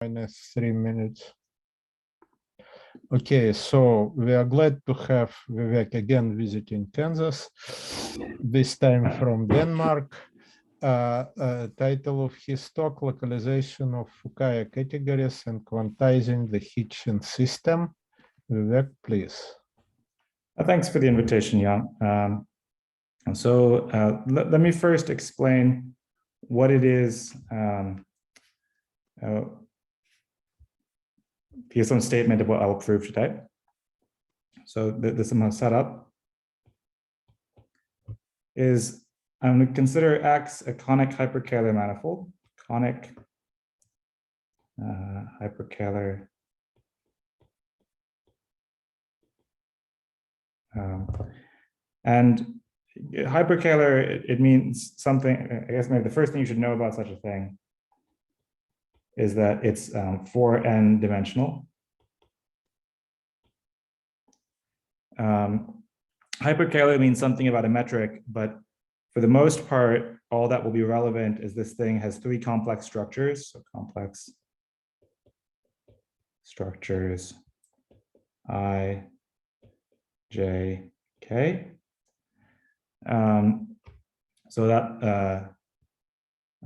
-3 minutes. Okay, so we are glad to have Vivek again visiting Kansas, this time from Denmark. Title of his talk, Localization of Fukaya Categories and Quantizing the Hitchin System. Vivek, please. Thanks for the invitation, Jan. Let me first explain what it is. Here's some statement of what I'll prove today. So this I'm going to set up is I'm going to consider X a conic hyperkähler manifold. Conic hyperkähler. And hyperkähler, it means something. I guess maybe the first thing you should know about such a thing is that it's 4n dimensional. Hyperkähler means something about a metric, but for the most part, all that will be relevant is this thing has 3 complex structures. So complex structures I, J, K. So that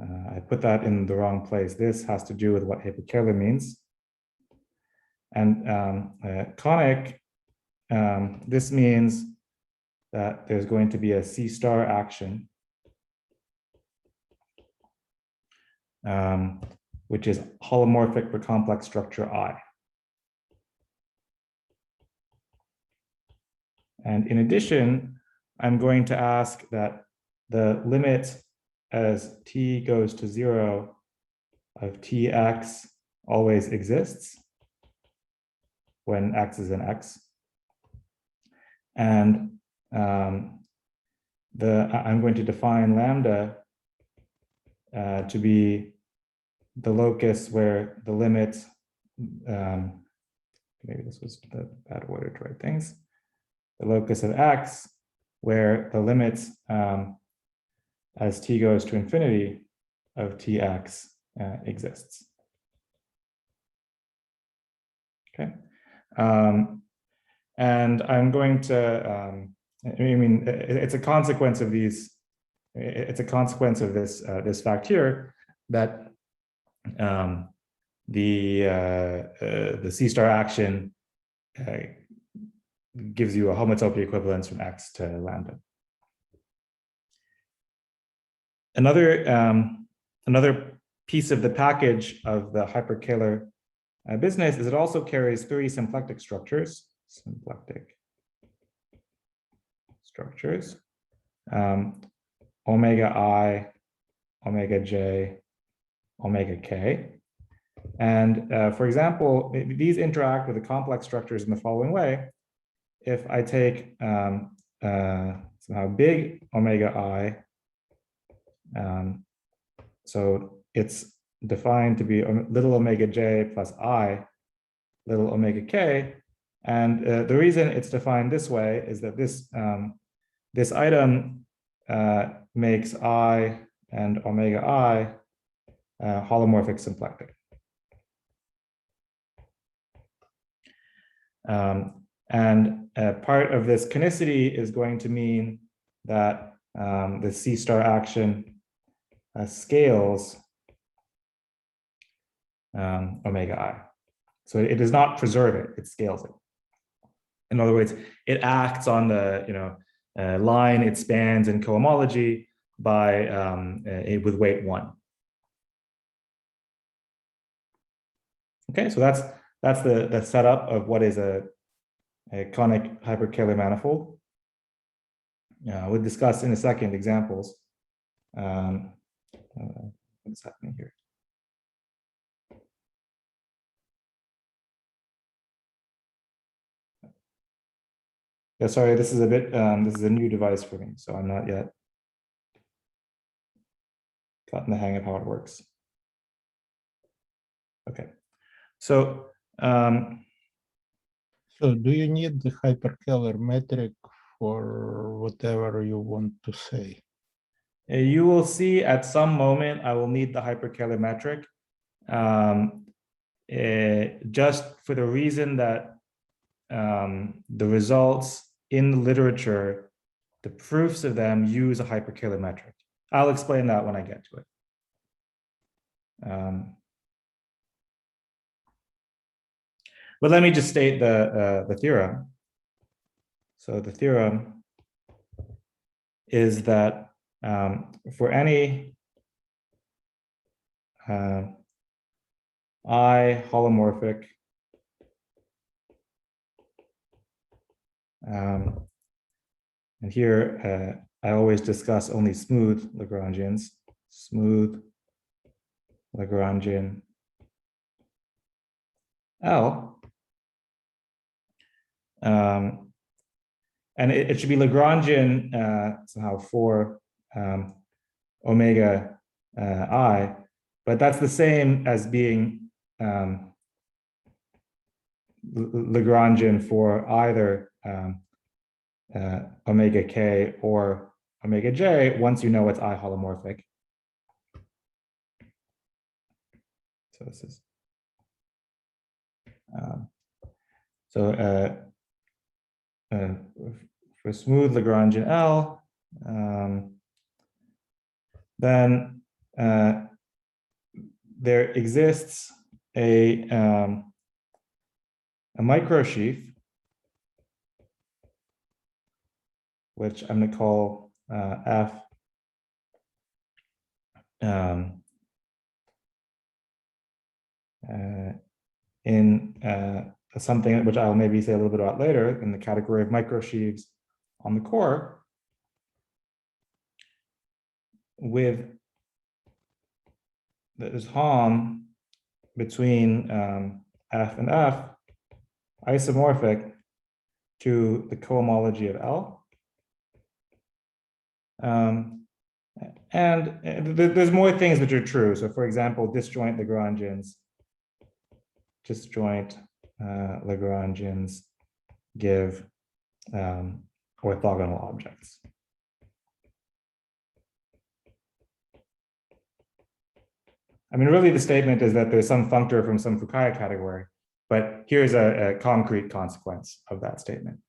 I put that in the wrong place. This has to do with what hyperkähler means. And conic, this means that there's going to be a C star action, which is holomorphic for complex structure I. And in addition, I'm going to ask that the limit as t goes to 0 of tx always exists when x is in x. And I'm going to define lambda to be the locus where the limit, maybe this was the bad order to write things, the locus of x where the limit as t goes to infinity of tx exists. Okay. And I'm going to, it's a consequence of these, it's a consequence of this, this fact here that the C star action gives you a homotopy equivalence from x to lambda. Another piece of the package of the hyperkähler business is it also carries 3 symplectic structures. Omega I, omega j, omega k. And for example, these interact with the complex structures in the following way. If I take somehow big omega I, so it's defined to be little omega j plus I, little omega k. And the reason it's defined this way is that this, this item makes I and omega I holomorphic symplectic. And part of this conicity is going to mean that the C star action scales omega I. So it does not preserve it, it scales it. In other words, it acts on the line it spans in cohomology by with weight 1. Okay, so that's the setup of what is a conic hyperkähler manifold. We'll discuss in a second examples. What's happening here? Yeah, sorry, this is a bit, this is a new device for me, so I'm not yet gotten the hang of how it works. Okay, so so do you need the hyperkähler metric for whatever you want to say? You will see at some moment I will need the hyperkähler metric. just for the reason that the results in the literature, the proofs of them use a hyperkähler metric. I'll explain that when I get to it. But let me just state the theorem. So the theorem is that for any I holomorphic and here I always discuss only smooth Lagrangians, smooth Lagrangian L. And it should be Lagrangian somehow for omega I, but that's the same as being Lagrangian for either omega k or omega j once you know it's I holomorphic. So this is for smooth Lagrangian L, then there exists a microsheaf, which I'm going to call F in something which I'll maybe say a little bit about later in the category of microsheaves on the core, with this hom between F and F isomorphic to the cohomology of L. And there's more things which are true. So for example, disjoint Lagrangians, Lagrangians give orthogonal objects. I mean, really the statement is that there's some functor from some Fukaya category, but here's a concrete consequence of that statement.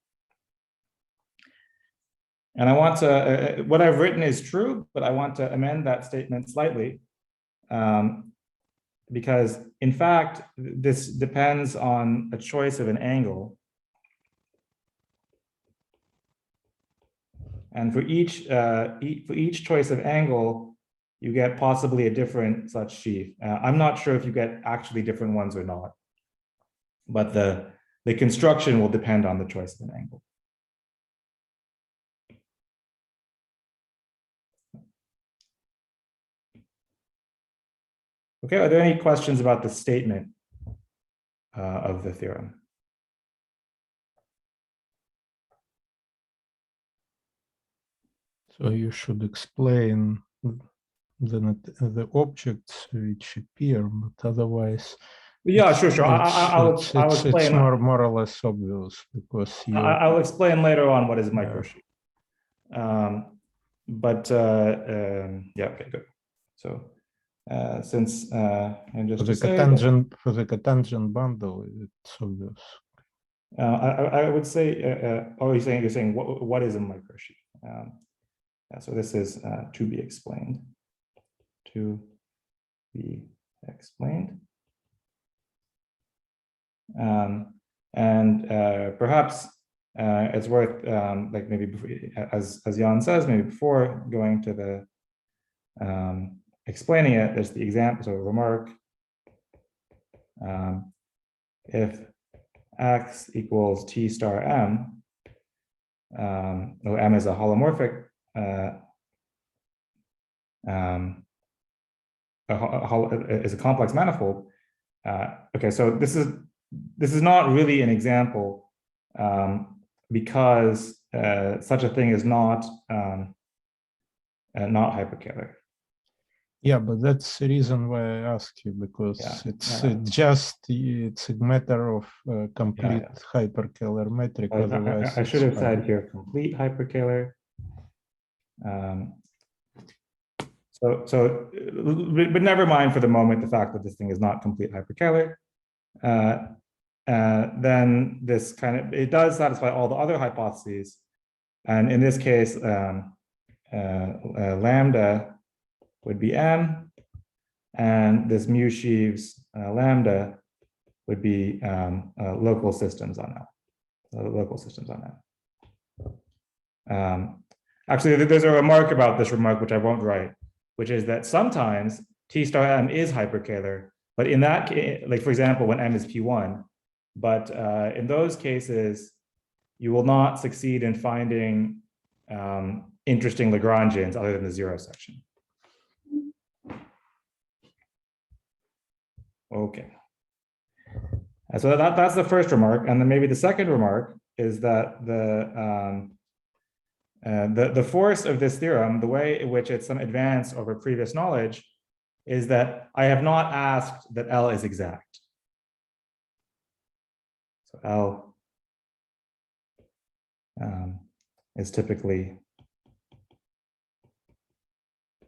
And I want to, what I've written is true, but I want to amend that statement slightly. Because in fact, this depends on a choice of an angle. And for each choice of angle, you get possibly a different such sheaf. I'm not sure if you get actually different ones or not, but the construction will depend on the choice of an angle. Okay, are there any questions about the statement of the theorem? So you should explain the objects which appear, but otherwise, yeah, sure. I'll explain. It's more or less obvious because I'll explain later on what is a microsheet. Yeah, okay, good. So. Since and just for the cotangent bundle, it's obvious. I would say, oh, you're saying what is a microsheet? Yeah, so this is to be explained. To be explained. And perhaps it's worth like maybe before, as Jan says, maybe before going to the explaining it, there's the example, so remark, if x equals t star m, well, m is a holomorphic, is a complex manifold. Okay, so this is not really an example because such a thing is not hyperkähler. Yeah, but that's the reason why I ask you, because it's a matter of complete hyperkähler metric. Otherwise, I should have said here complete hyperkähler. But never mind for the moment the fact that this thing is not complete hyperkähler. then this it does satisfy all the other hypotheses. And in this case, lambda would be M, and this mu sheaves lambda would be local systems on L. Local systems on L. Actually, there's a remark about this remark, which I won't write, which is that sometimes T star M is hyperkähler, but in that case, like for example, when M is P1, but in those cases, you will not succeed in finding interesting Lagrangians other than the zero section. Okay. So that's the first remark. And then maybe the second remark is that the force of this theorem, the way in which it's some advance over previous knowledge, is that I have not asked that L is exact. So L is typically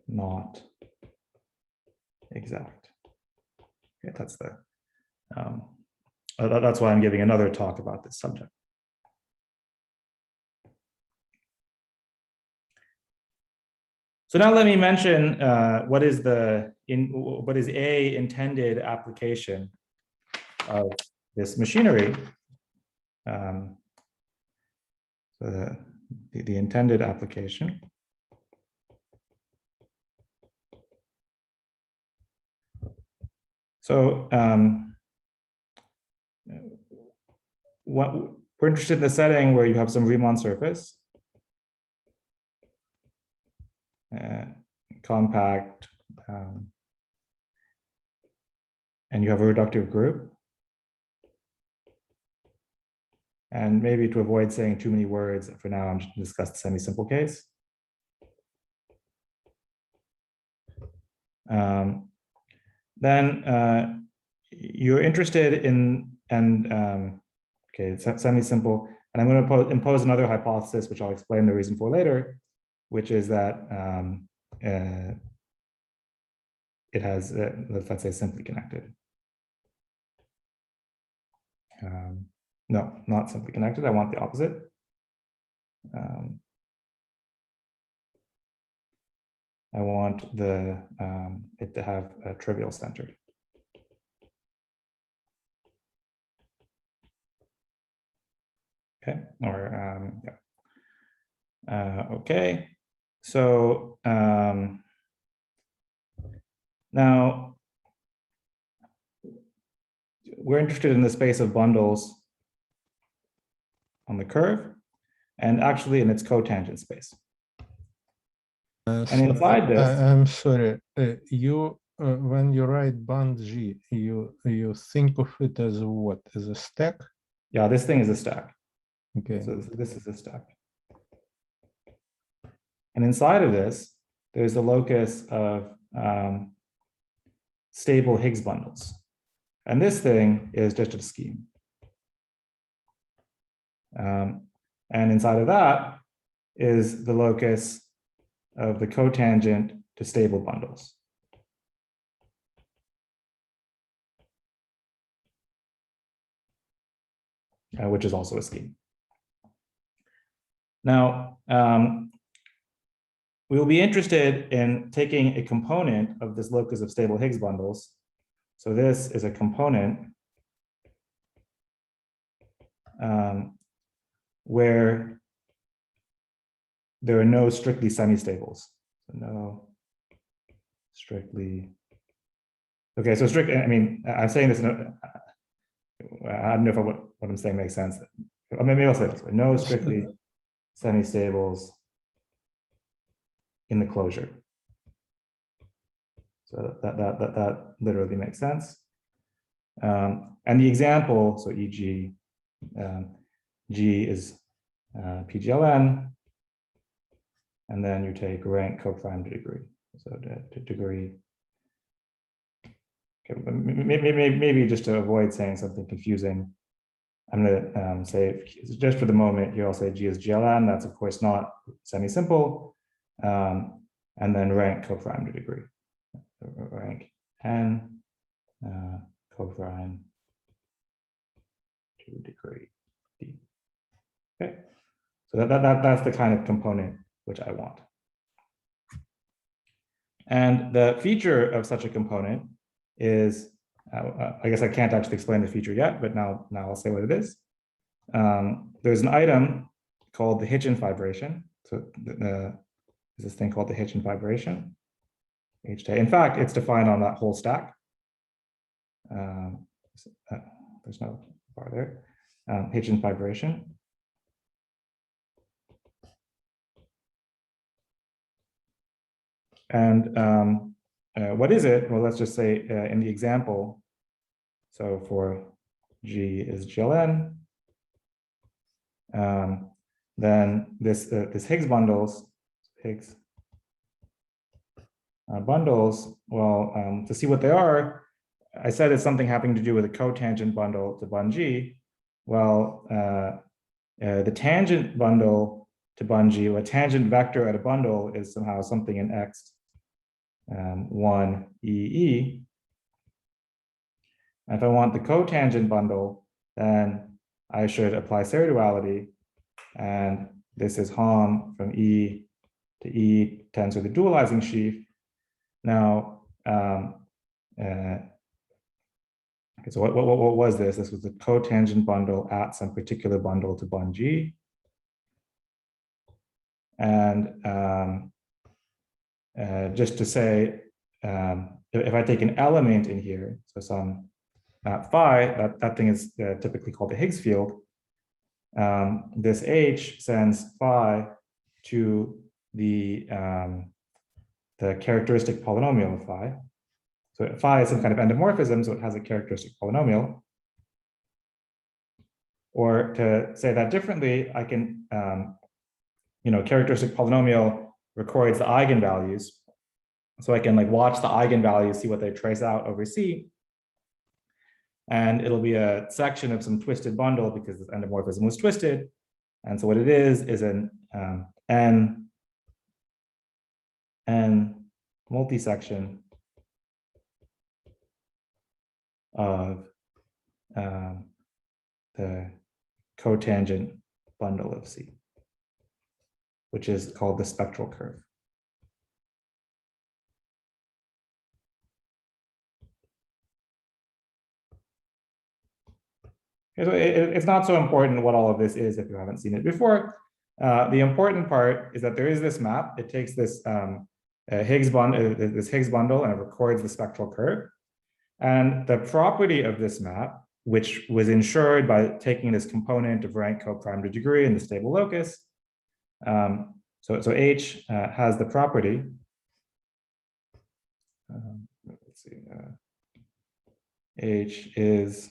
not exact. Okay, that's the that's why I'm giving another talk about this subject. So now let me mention what is a intended application of this machinery. So the intended application. So we're interested in the setting where you have some Riemann surface, compact, and you have a reductive group. And maybe to avoid saying too many words, for now, I'm just going to discuss the semi-simple case. Then you're interested in, okay, it's semi-simple, and I'm going to impose another hypothesis, which I'll explain the reason for later, which is that it has, let's say, simply connected. No, not simply connected. I want the opposite. I want it to have a trivial center. Okay, or yeah. Okay, so now we're interested in the space of bundles on the curve, and actually in its cotangent space. And inside this, I'm sorry. You when you write band G, you think of it as what? As a stack? Yeah, this thing is a stack. Okay. So this is a stack. And inside of this, there's a locus of stable Higgs bundles. And this thing is just a scheme. And inside of that is the locus of the cotangent to stable bundles. Which is also a scheme. Now, we will be interested in taking a component of this locus of stable Higgs bundles. So this is a component where there are no strictly semi-stables. So no strictly. Okay, so strict, I mean, I'm saying this, I don't know if what I'm saying makes sense. Maybe I'll say this way, no strictly semi-stables in the closure. So that literally makes sense. And the example, so e.g., G is PGLN, and then you take rank co-prime to degree. So to degree. Okay, maybe just to avoid saying something confusing, I'm going to say, just for the moment, here I'll say G is GLN. That's of course not semi-simple. And then rank co-prime to degree. Rank N co-prime to degree d. Okay, so that's the kind of component which I want. And the feature of such a component is, I guess I can't actually explain the feature yet, but now I'll say what it is. There's an item called the Hitchin fibration. So there's this thing called the Hitchin fibration. In fact, it's defined on that whole stack. There's no bar there. Hitchin fibration. And what is it? Well, let's just say in the example, so for G is GLN, then this Higgs bundles, bundles, well, to see what they are, I said it's something having to do with a cotangent bundle to bun G. Well, the tangent bundle to bun G, or a tangent vector at a bundle is somehow something in X 1 EE. And if I want the cotangent bundle, then I should apply seriduality. And this is hom from E to E tensor the dualizing sheaf. Now, okay, so what was this? This was the cotangent bundle at some particular bundle to bun G. And just to say, if I take an element in here, so some map phi, that thing is typically called the Higgs field. This H sends phi to the characteristic polynomial of phi. So phi is some kind of endomorphism, so it has a characteristic polynomial. Or to say that differently, I can, characteristic polynomial records the eigenvalues. So I can like watch the eigenvalues, see what they trace out over C. And it'll be a section of some twisted bundle because this endomorphism was twisted. And so what it is an n multisection of the cotangent bundle of C, which is called the spectral curve. Okay, so it's not so important what all of this is if you haven't seen it before. The important part is that there is this map. It takes this Higgs bundle, and it records the spectral curve. And the property of this map, which was ensured by taking this component of rank co-prime to degree in the stable locus. So H has the property. Let's see. H is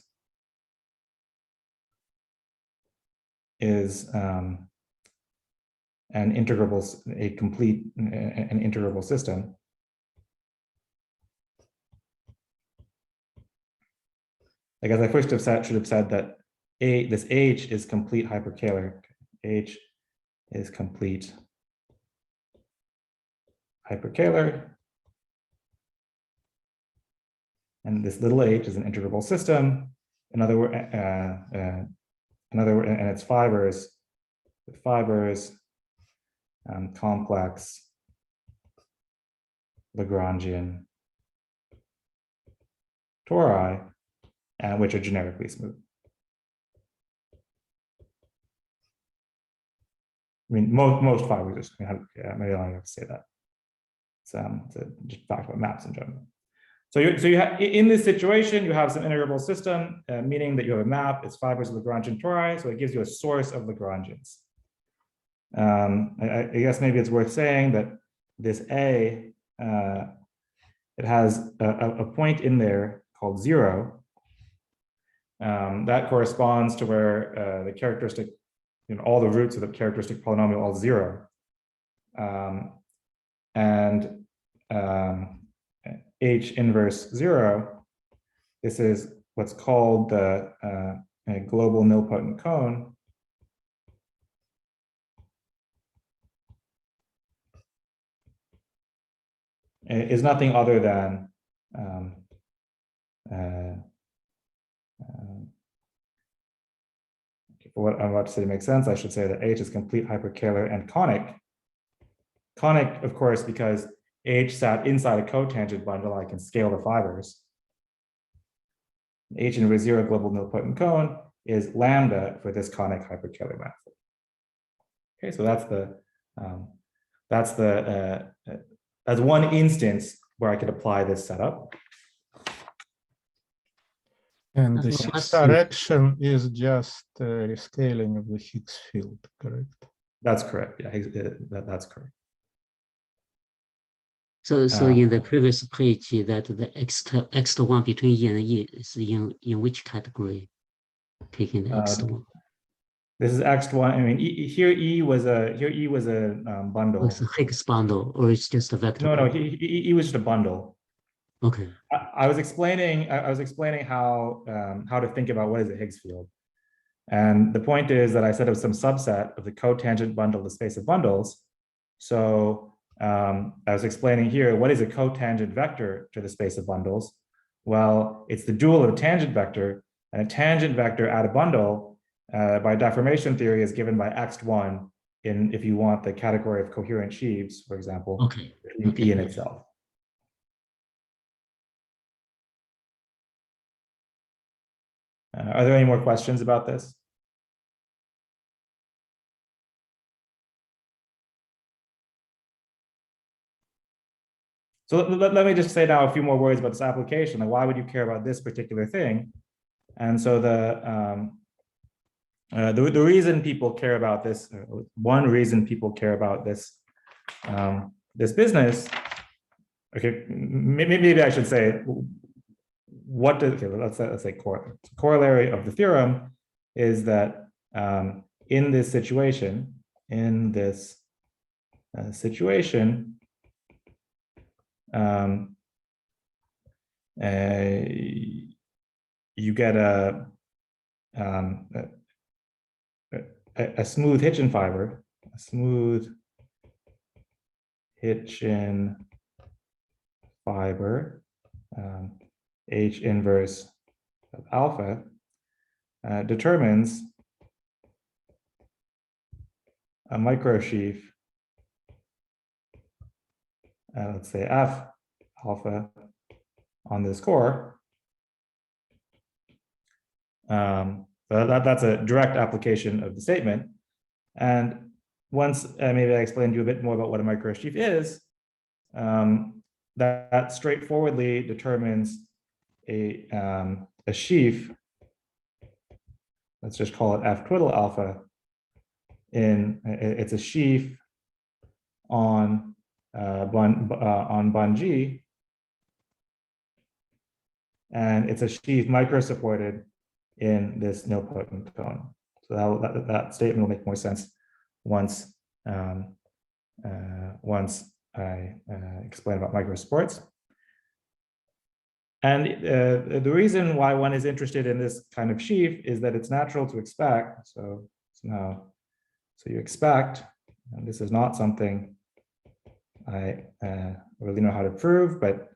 an integrable, an integrable system. I guess I first should have said that this H is complete hyperkähler. H is complete hyperkähler. And this little h is an integrable system. In other words, and its fibers, complex Lagrangian tori, and which are generically smooth. I mean, most fibers are, maybe I don't have to say that. It's just fact about maps in general. So you have, in this situation, you have some integrable system, meaning that you have a map, its fibers of Lagrangian tori, so it gives you a source of Lagrangians. I guess maybe it's worth saying that this A, it has a point in there called 0. That corresponds to where the characteristic, all the roots of the characteristic polynomial are 0. And H inverse 0, this is what's called the global nilpotent cone. It is nothing other than for what I'm about to say to make sense, I should say that H is complete hyperkähler and conic. Conic, of course, because H sat inside a cotangent bundle, I can scale the fibers. H in zero global nilpotent cone is lambda for this conic hyperkähler manifold. Okay, so that's one instance where I could apply this setup. And the sixth direction is just rescaling of the Higgs field, correct? That's correct. Yeah, that's correct. So in the previous page, that the x1 between E and E is in which category? Taking the x1. This is x1. I mean, here E was a bundle. It's a Higgs bundle, or it's just a vector? No, E was just a bundle. Okay. I was explaining how to think about what is a Higgs field, and the point is that I said it was some subset of the cotangent bundle, the space of bundles. So I was explaining here what is a cotangent vector to the space of bundles. Well, it's the dual of a tangent vector, and a tangent vector at a bundle by deformation theory is given by x1 in, if you want, the category of coherent sheaves, for example, okay. E in itself. Are there any more questions about this? So let me just say now a few more words about this application. Like, why would you care about this particular thing? And so the reason people care about this, one reason people care about this, this business. Okay, maybe I should say what does, okay, let's say corollary of the theorem is that in this situation, you get a smooth Hitchin fiber, a smooth Hitchin fiber, H inverse of alpha, determines a microsheaf, let's say F alpha on this core. That's a direct application of the statement. And once maybe I explained to you a bit more about what a microsheaf is, that straightforwardly determines a sheaf. Let's just call it F twiddle alpha. It's a sheaf on bun G, and it's a sheaf microsupported in this nilpotent cone. So that statement will make more sense once I explain about microsupports. And the reason why one is interested in this kind of sheaf is that it's natural to expect. So you expect, and this is not something I really know how to prove, but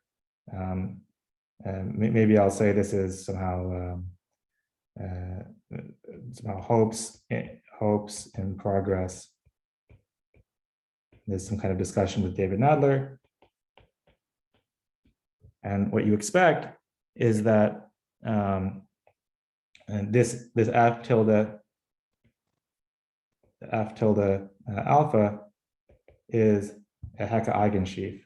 maybe I'll say this is somehow hopes in progress. There's some kind of discussion with David Nadler. And what you expect is that and this F tilde alpha is a Hecke eigensheaf.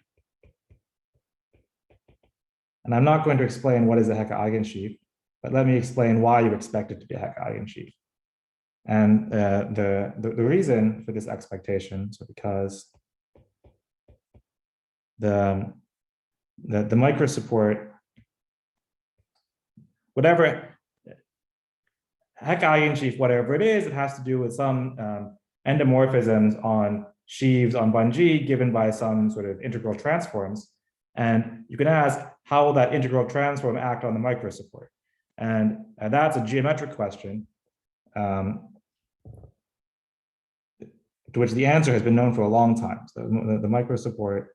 And I'm not going to explain what is a Hecke eigensheaf, but let me explain why you expect it to be a Hecke eigensheaf. And the reason for this expectation is because the microsupport, whatever Hecke eigensheaf, whatever it is, it has to do with some endomorphisms on sheaves on bun G given by some sort of integral transforms. And you can ask, how will that integral transform act on the microsupport? And that's a geometric question, to which the answer has been known for a long time. So the microsupport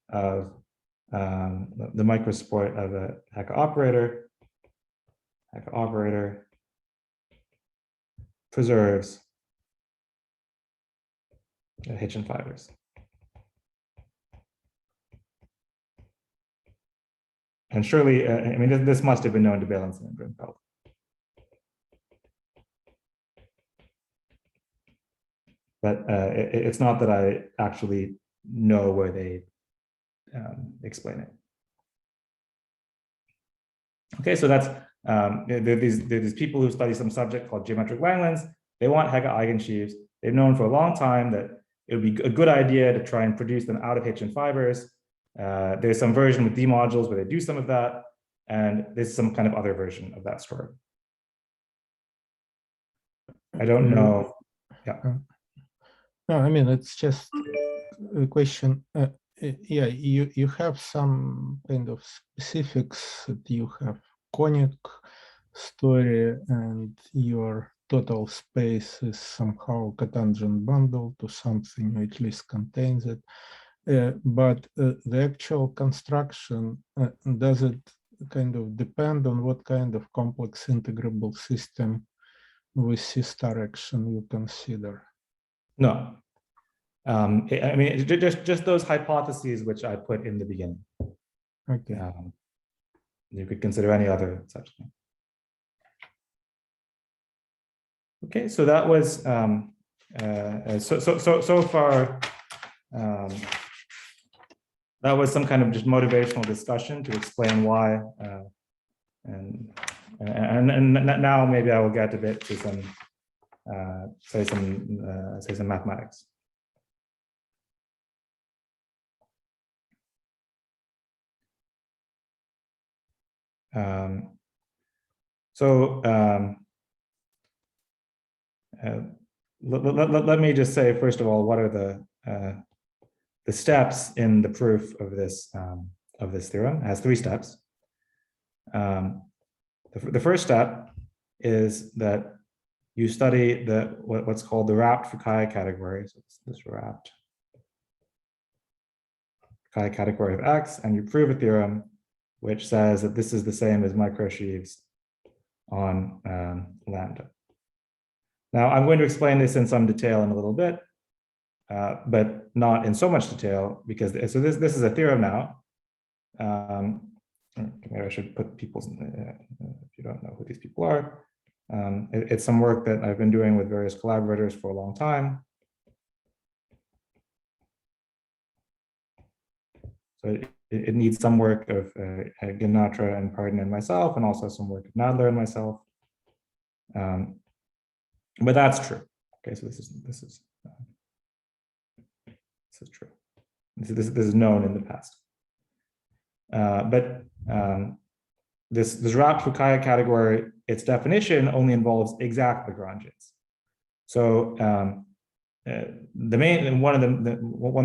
of a Hecke operator preserves Hitchin fibers. And surely, I mean, this must have been known to Bailenson and Grimfeld. But it's not that I actually know where they explain it. Okay, so that's there are these people who study some subject called geometric Langlands. They want Hecke eigensheaves. They've known for a long time that it would be a good idea to try and produce them out of Hitchin fibers. There's some version with D modules where they do some of that, and there's some kind of other version of that story. I don't know. Yeah. No, I mean, it's just a question. Yeah, you have some kind of specifics that you have conic story, and your total space is somehow cotangent bundle to something, or at least contains it. But the actual construction, does it kind of depend on what kind of complex integrable system with C-star action you consider? No. I mean, just those hypotheses which I put in the beginning. Okay. You could consider any other such thing. Okay, so that was so far. That was some kind of just motivational discussion to explain why, and now maybe I will get a bit to some say some mathematics. Let me just say, first of all, what are the steps in the proof of this theorem? It has 3 steps. The first step is that you study what's called the wrapped Fukaya category. So it's this wrapped Fukaya category of X, and you prove a theorem which says that this is the same as microsheaves on lambda. Now, I'm going to explain this in some detail in a little bit, but not in so much detail, because this is a theorem now. Maybe I should put people's, if you don't know who these people are. It's some work that I've been doing with various collaborators for a long time. So it needs some work of Ginatra and Pardon and myself, and also some work of Nadler and myself. But that's true. Okay, so this is true. This is known in the past. But this wrapped Fukaya category, its definition only involves exact Lagrangians. So one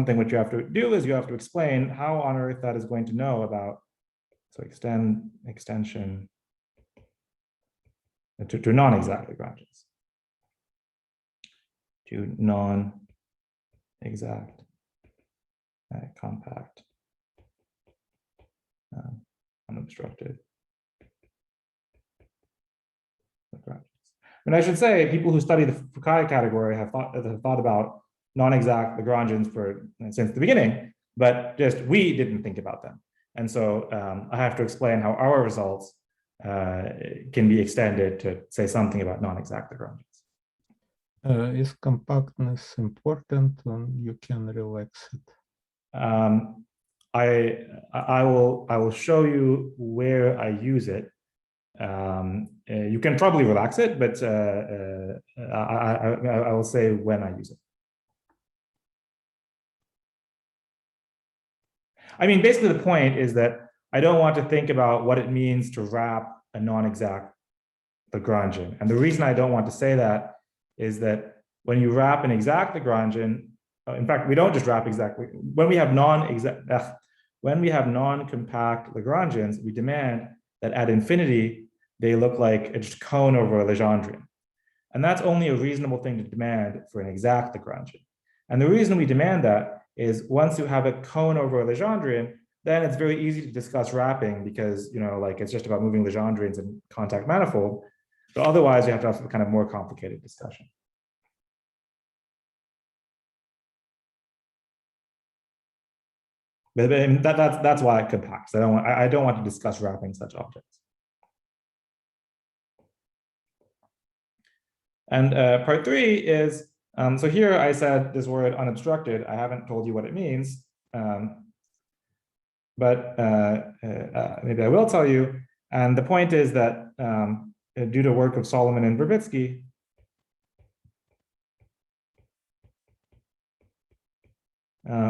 thing which you have to do is you have to explain how on earth that is going to know about, so extension to non-exact Lagrangians, to non-exact compact unobstructed Lagrangians. And I should say, people who study the Fukaya category have thought about non-exact Lagrangians since the beginning, but just we didn't think about them. And so I have to explain how our results can be extended to say something about non-exact Lagrangians. Is compactness important when you can relax it? I will show you where I use it. You can probably relax it, but I will say when I use it. I mean, basically the point is that I don't want to think about what it means to wrap a non-exact Lagrangian. And the reason I don't want to say that is that when you wrap an exact Lagrangian, in fact, we don't just wrap exactly. When we have non-compact Lagrangians, we demand that at infinity, they look like a just cone over a Legendrian. And that's only a reasonable thing to demand for an exact Lagrangian. And the reason we demand that is once you have a cone over a Legendrian, then it's very easy to discuss wrapping because, it's just about moving Legendrians in contact manifold. So otherwise, you have to have some kind of more complicated discussion. But that's why it compacts. I don't want to discuss wrapping such objects. And part 3 is, so here I said this word unobstructed. I haven't told you what it means, but maybe I will tell you. And the point is that due to work of Solomon and Verbitsky,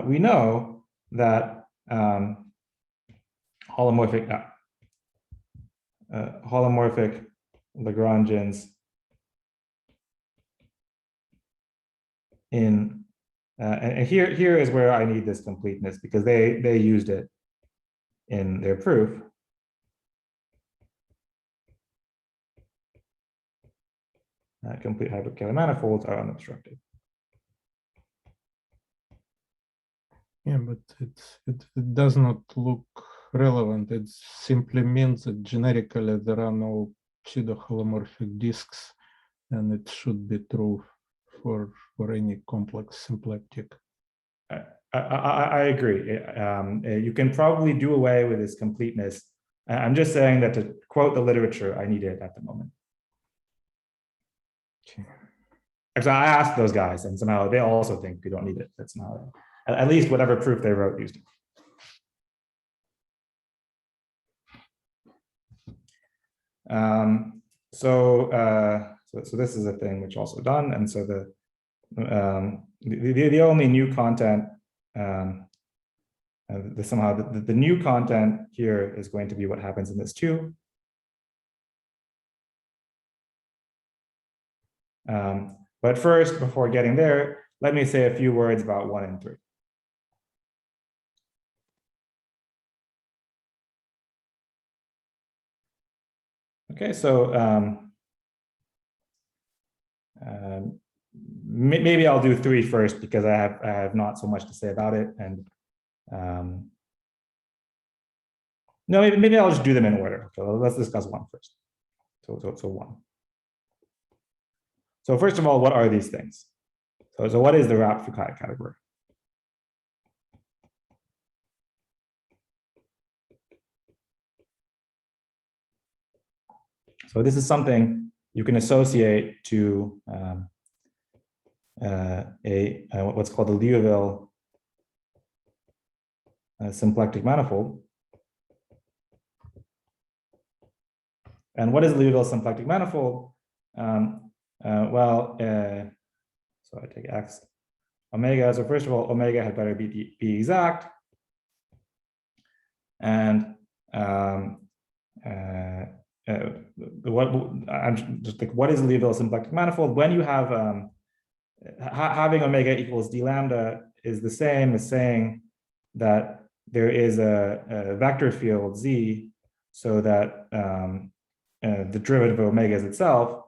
we know that holomorphic Lagrangians in and here is where I need this completeness, because they used it in their proof. Complete hyperkähler manifolds are unobstructed. Yeah, but it does not look relevant. It simply means that generically there are no pseudo-holomorphic disks, and it should be true for any complex symplectic. I agree. You can probably do away with this completeness. I'm just saying that to quote the literature, I need it at the moment. Okay. Actually, I asked those guys, and somehow they also think we don't need it. That's not, at least whatever proof they wrote used it. So this is a thing which also done, and so the only new content, somehow the new content here is going to be what happens in this too. But first, before getting there, let me say a few words about 1 and 3. Okay, so maybe I'll do 3 first, because I have not so much to say about it, and no, maybe I'll just do them in order. So let's discuss 1 first. So 1. So first of all, what are these things? So what is the wrapped Fukaya category? So this is something you can associate to what's called the Liouville symplectic manifold. And what is the Liouville symplectic manifold? So I take X, omega. So first of all, omega had better be exact. And I'm just like, what is the Liouville symplectic manifold? When you have having omega equals d lambda is the same as saying that there is a vector field Z, so that the derivative of omega is itself.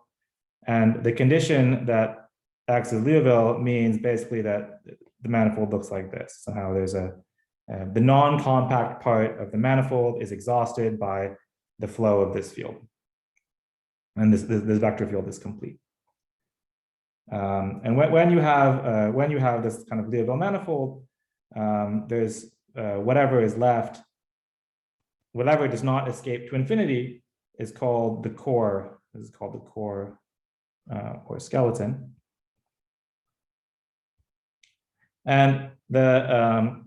And the condition that X is Liouville means basically that the manifold looks like this. Somehow there's the non-compact part of the manifold is exhausted by the flow of this field. And this vector field is complete. And when you have this kind of Liouville manifold, there's whatever is left, whatever does not escape to infinity is called the core. This is called the core or skeleton. And the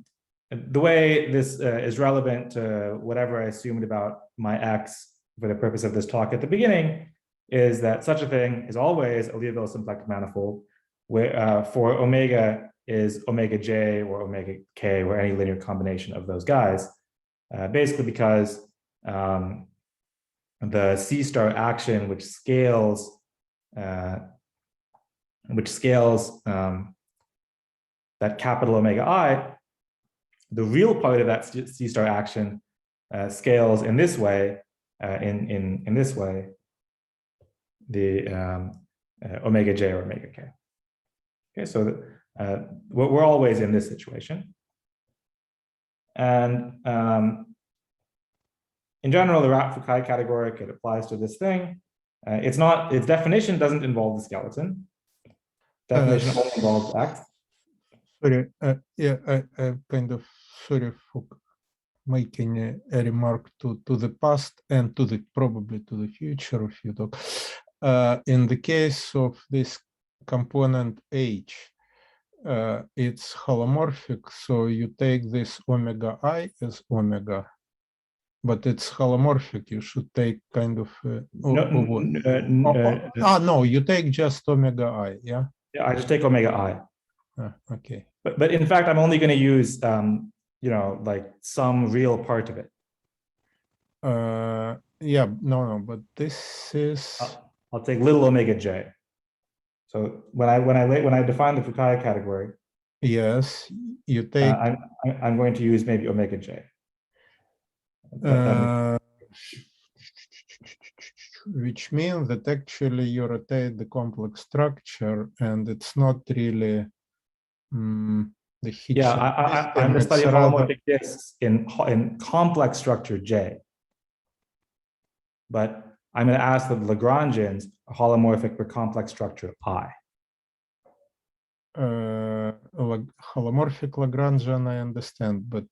way this is relevant to whatever I assumed about my X for the purpose of this talk at the beginning is that such a thing is always a Liouville symplectic manifold, where for omega is omega j or omega k or any linear combination of those guys, basically because the C star action which scales that capital omega I, the real part of that C star action scales in this way, in this way, the omega j or omega k. Okay, so we're always in this situation. And in general, the wrapped Fukaya categoric, it applies to this thing. It's not, its definition doesn't involve the skeleton. Definition only involves X. Sorry, yeah, I kind of sorry for making a remark to the past and to the probably to the future if you talk. In the case of this component H, it's holomorphic, so you take this omega I as omega, but it's holomorphic. You should take kind of no, you take just omega I, yeah. Yeah, I just take omega I. Okay. But in fact, I'm only going to use you know, like some real part of it. Yeah, no, but this is. I'll take little omega j. So when I define the Fukaya category, yes, you take. I'm going to use maybe omega j. Which means that actually you rotate the complex structure, and it's not really the Hitchin. Yeah, I'm the study of holomorphic disks in complex structure J. But I'm going to ask the Lagrangians are holomorphic for complex structure I. Holomorphic Lagrangian, I understand, but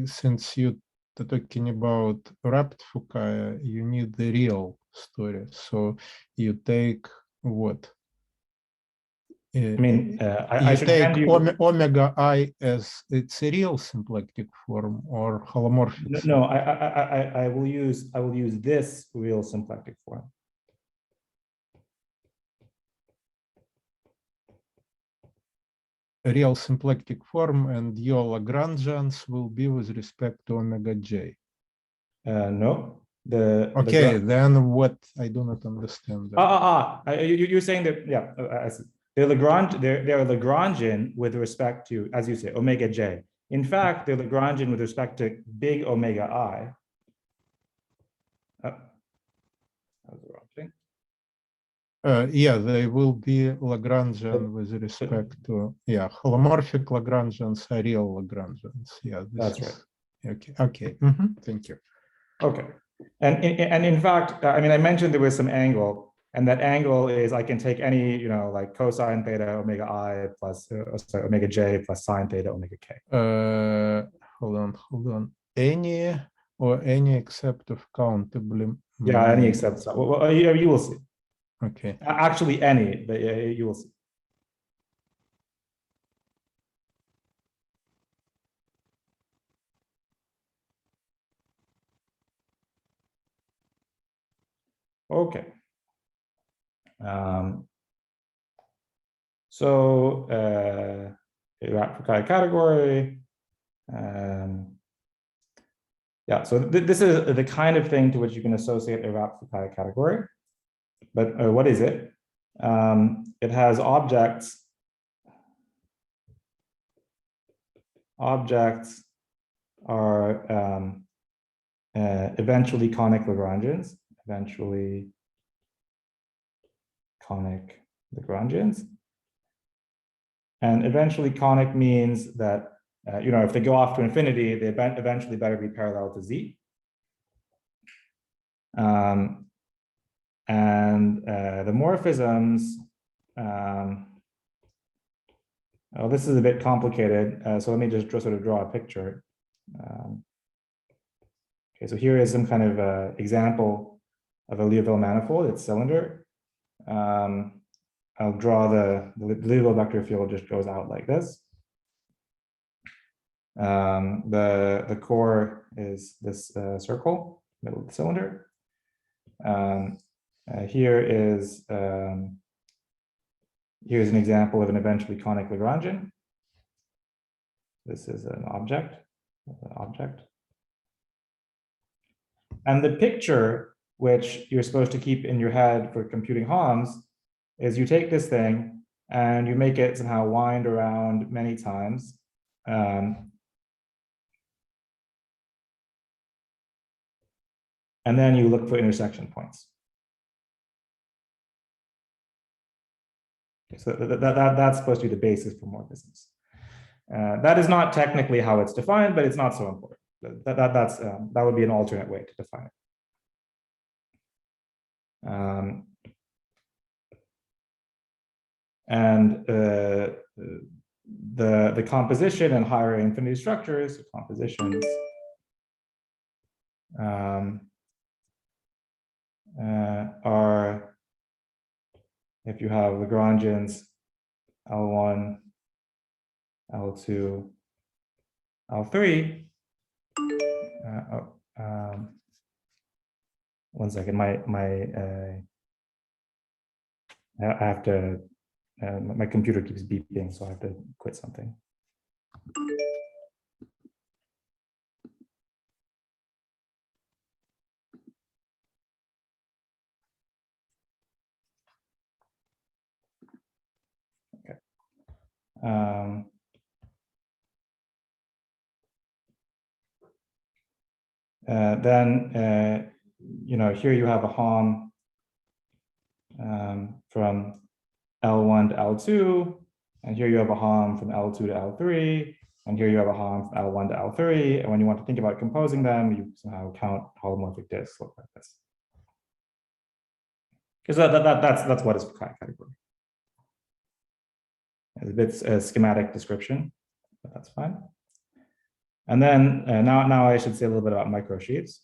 since you're talking about wrapped Fukaya, you need the real story. So you take what? I mean, I should take hand you omega I as its a real symplectic form or holomorphic. No, I will use this real symplectic form. A real symplectic form, and your Lagrangians will be with respect to omega j. No. Okay, then what? I do not understand that. You're saying that, yeah, I see. They're Lagrangian with respect to, as you say, omega j. In fact, they're Lagrangian with respect to big omega I. That was the wrong thing. Yeah, they will be Lagrangian with respect to, yeah, holomorphic Lagrangians are real Lagrangians. Yeah, that's right. Okay, okay. Thank you. Okay, and in fact, I mean, I mentioned there was some angle, and that angle is I can take any, you know, like cosine theta omega I plus sorry, omega j plus sine theta omega k. Hold on. Any or any except of countable. Yeah, any except. Well, you will see. Okay. Actually, any, but you will see. Okay. So Fukaya category. Yeah, so this is the kind of thing to which you can associate a wrapped Fukaya category. But what is it? It has objects. Objects are eventually conic Lagrangians. Eventually conic Lagrangians. And eventually conic means that, you know, if they go off to infinity, they eventually better be parallel to Z. And the morphisms, oh, this is a bit complicated. So let me just sort of draw a picture. Okay, so here is some kind of example of a Liouville manifold. It's cylinder. I'll draw the Liouville vector field just goes out like this. The core is this circle, middle of the cylinder. Here's an example of an eventually conic Lagrangian. This is an object. And the picture, which you're supposed to keep in your head for computing Homs, is you take this thing and you make it somehow wind around many times. And then you look for intersection points. So that's supposed to be the basis for morphisms. That is not technically how it's defined, but it's not so important. That would be an alternate way to define it. And the composition and higher infinity structures, compositions, are, if you have Lagrangians, L1, L2, L3. One second, I have to, my computer keeps beeping, so I have to quit something. Okay. Then, you know, here you have a Hom from L1 to L2, and here you have a Hom from L2 to L3, and here you have a Hom from L1 to L3. And when you want to think about composing them, you somehow count holomorphic disks look like this. Because that's what is Fukaya category. It's a bit schematic description, but that's fine. And then now I should say a little bit about microsheets.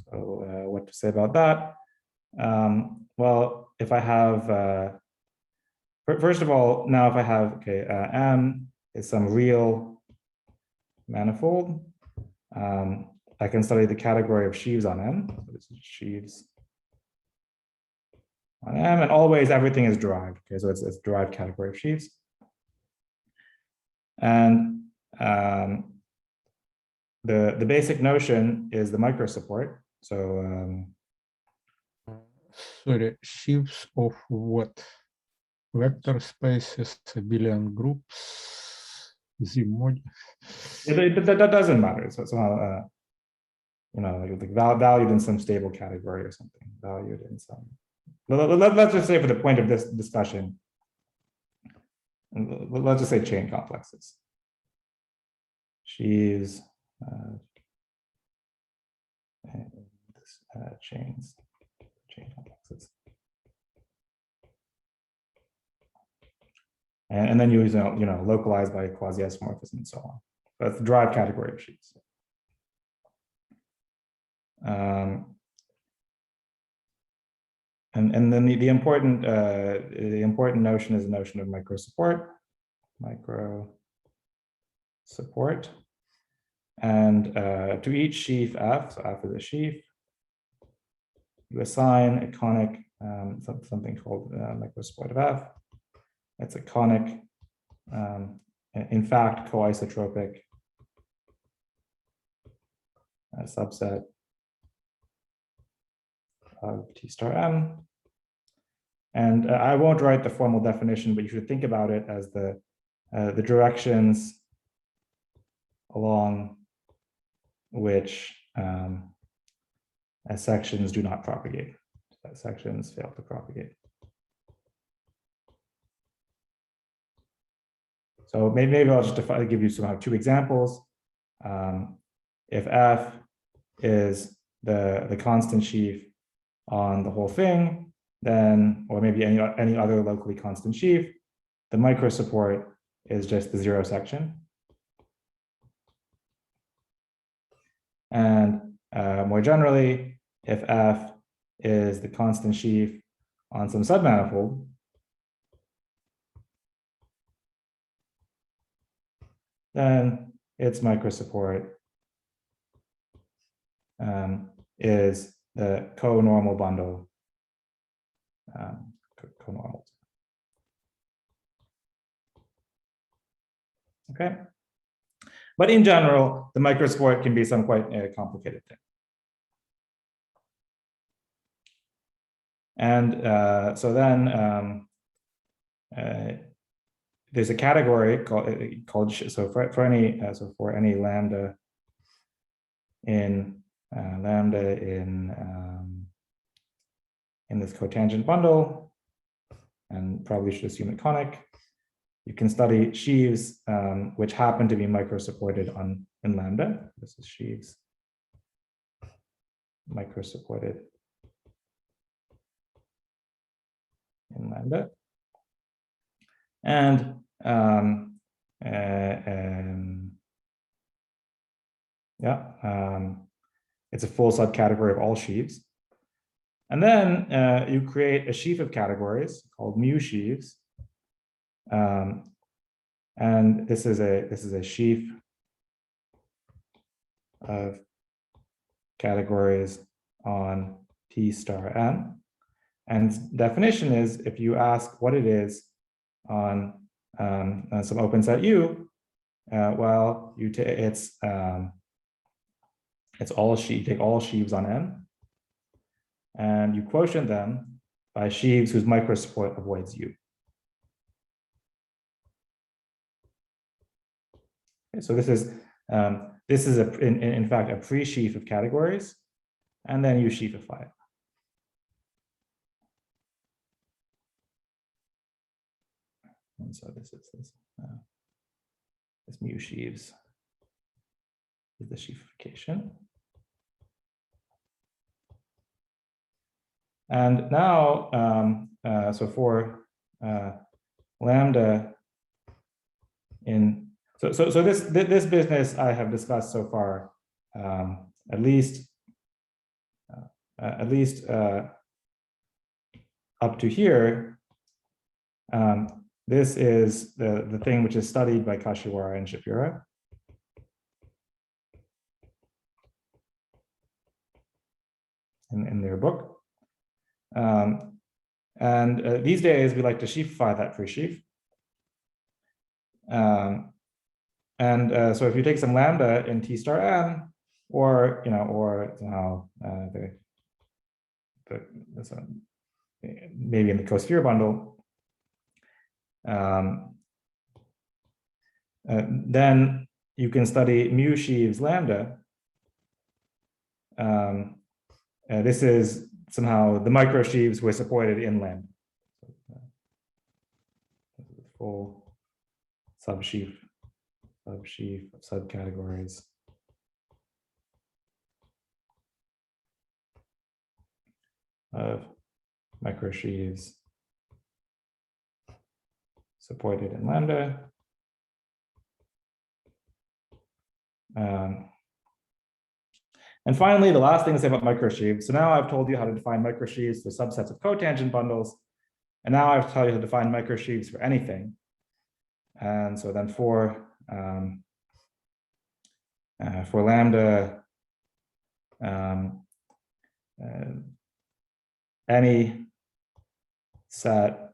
So what to say about that? Well, if I have, first of all, now if I have, okay, M is some real manifold, I can study the category of sheaves on M. So this is sheaves on M, and always everything is derived. Okay, so it's derived category of sheaves. And the basic notion is the microsupport. So sorry, sheaves of what? Vector spaces, abelian groups, Z mod. that doesn't matter. So somehow, you know, like valued in some stable category or something. Valued in some. Let's just say, for the point of this discussion, let's just say chain complexes. Sheaves, chain complexes. And then you know, localize by quasi-isomorphism and so on. That's the derived category of sheaves. And then the important notion is the notion of microsupport. Microsupport. And to each sheaf F, so F is a sheaf, you assign a conic, something called microsupport of F. It's a conic, in fact, coisotropic subset of T star M. And I won't write the formal definition, but you should think about it as the directions along which sections do not propagate. Sections fail to propagate. So maybe I'll just give you somehow two examples. If F is the constant sheaf on the whole thing, then, or maybe any other locally constant sheaf, the microsupport is just the zero section. And more generally, if F is the constant sheaf on some submanifold, then its microsupport is the co-normal bundle. Co-normal. Okay. But in general, the microsupport can be some quite complicated thing. And so then there's a category called so for any lambda in this cotangent bundle, and probably should assume a conic, you can study sheaves which happen to be microsupported in lambda. This is sheaves microsupported in lambda. And it's a full subcategory of all sheaves. And then you create a sheaf of categories called mu sheaves. And this is a sheaf of categories on T star n. And definition is, if you ask what it is on some open set U, well, it's all you take all sheaves on n, and you quotient them by sheaves whose microsupport avoids U. Okay, so this is in fact a pre-sheaf of categories, and then you sheafify it. And so this mu sheaves is the sheafification. And now, so for lambda so this business I have discussed so far, at least up to here. This is the thing which is studied by Kashiwara and Shapira. In their book. These days we like to sheafify that pre-sheaf. So if you take some lambda in T star n, or maybe in the cosphere bundle, then you can study mu sheaves lambda. This is somehow the microsheaves were supported in lambda. Full subsheaf of subcategories. Of microsheaves supported in lambda. And finally, the last thing to say about microsheaves. So now I've told you how to define microsheaves for subsets of cotangent bundles. And now I've told you how to define microsheaves for anything. And so then for lambda, any set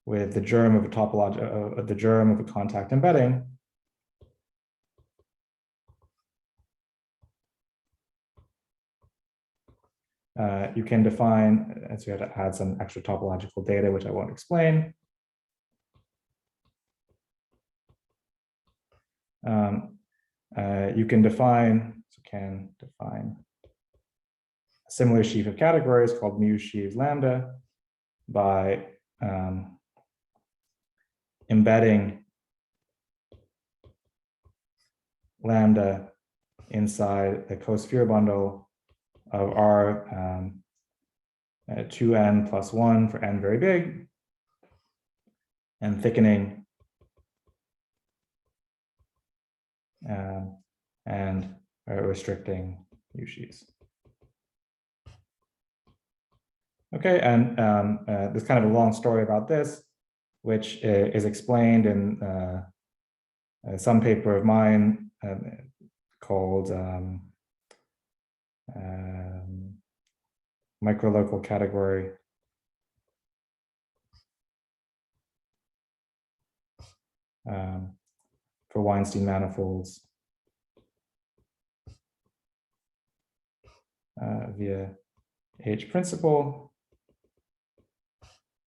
with the germ of a topological, the germ of a contact embedding, you can define, and so you have to add some extra topological data, which I won't explain. You can define a similar sheaf of categories called mu sheaves lambda by embedding lambda inside a cosphere bundle of R 2n plus 1 for n very big, and thickening and restricting mu sheaves. Okay, and there's kind of a long story about this, which is explained in some paper of mine called microlocal category for Weinstein manifolds via H principle.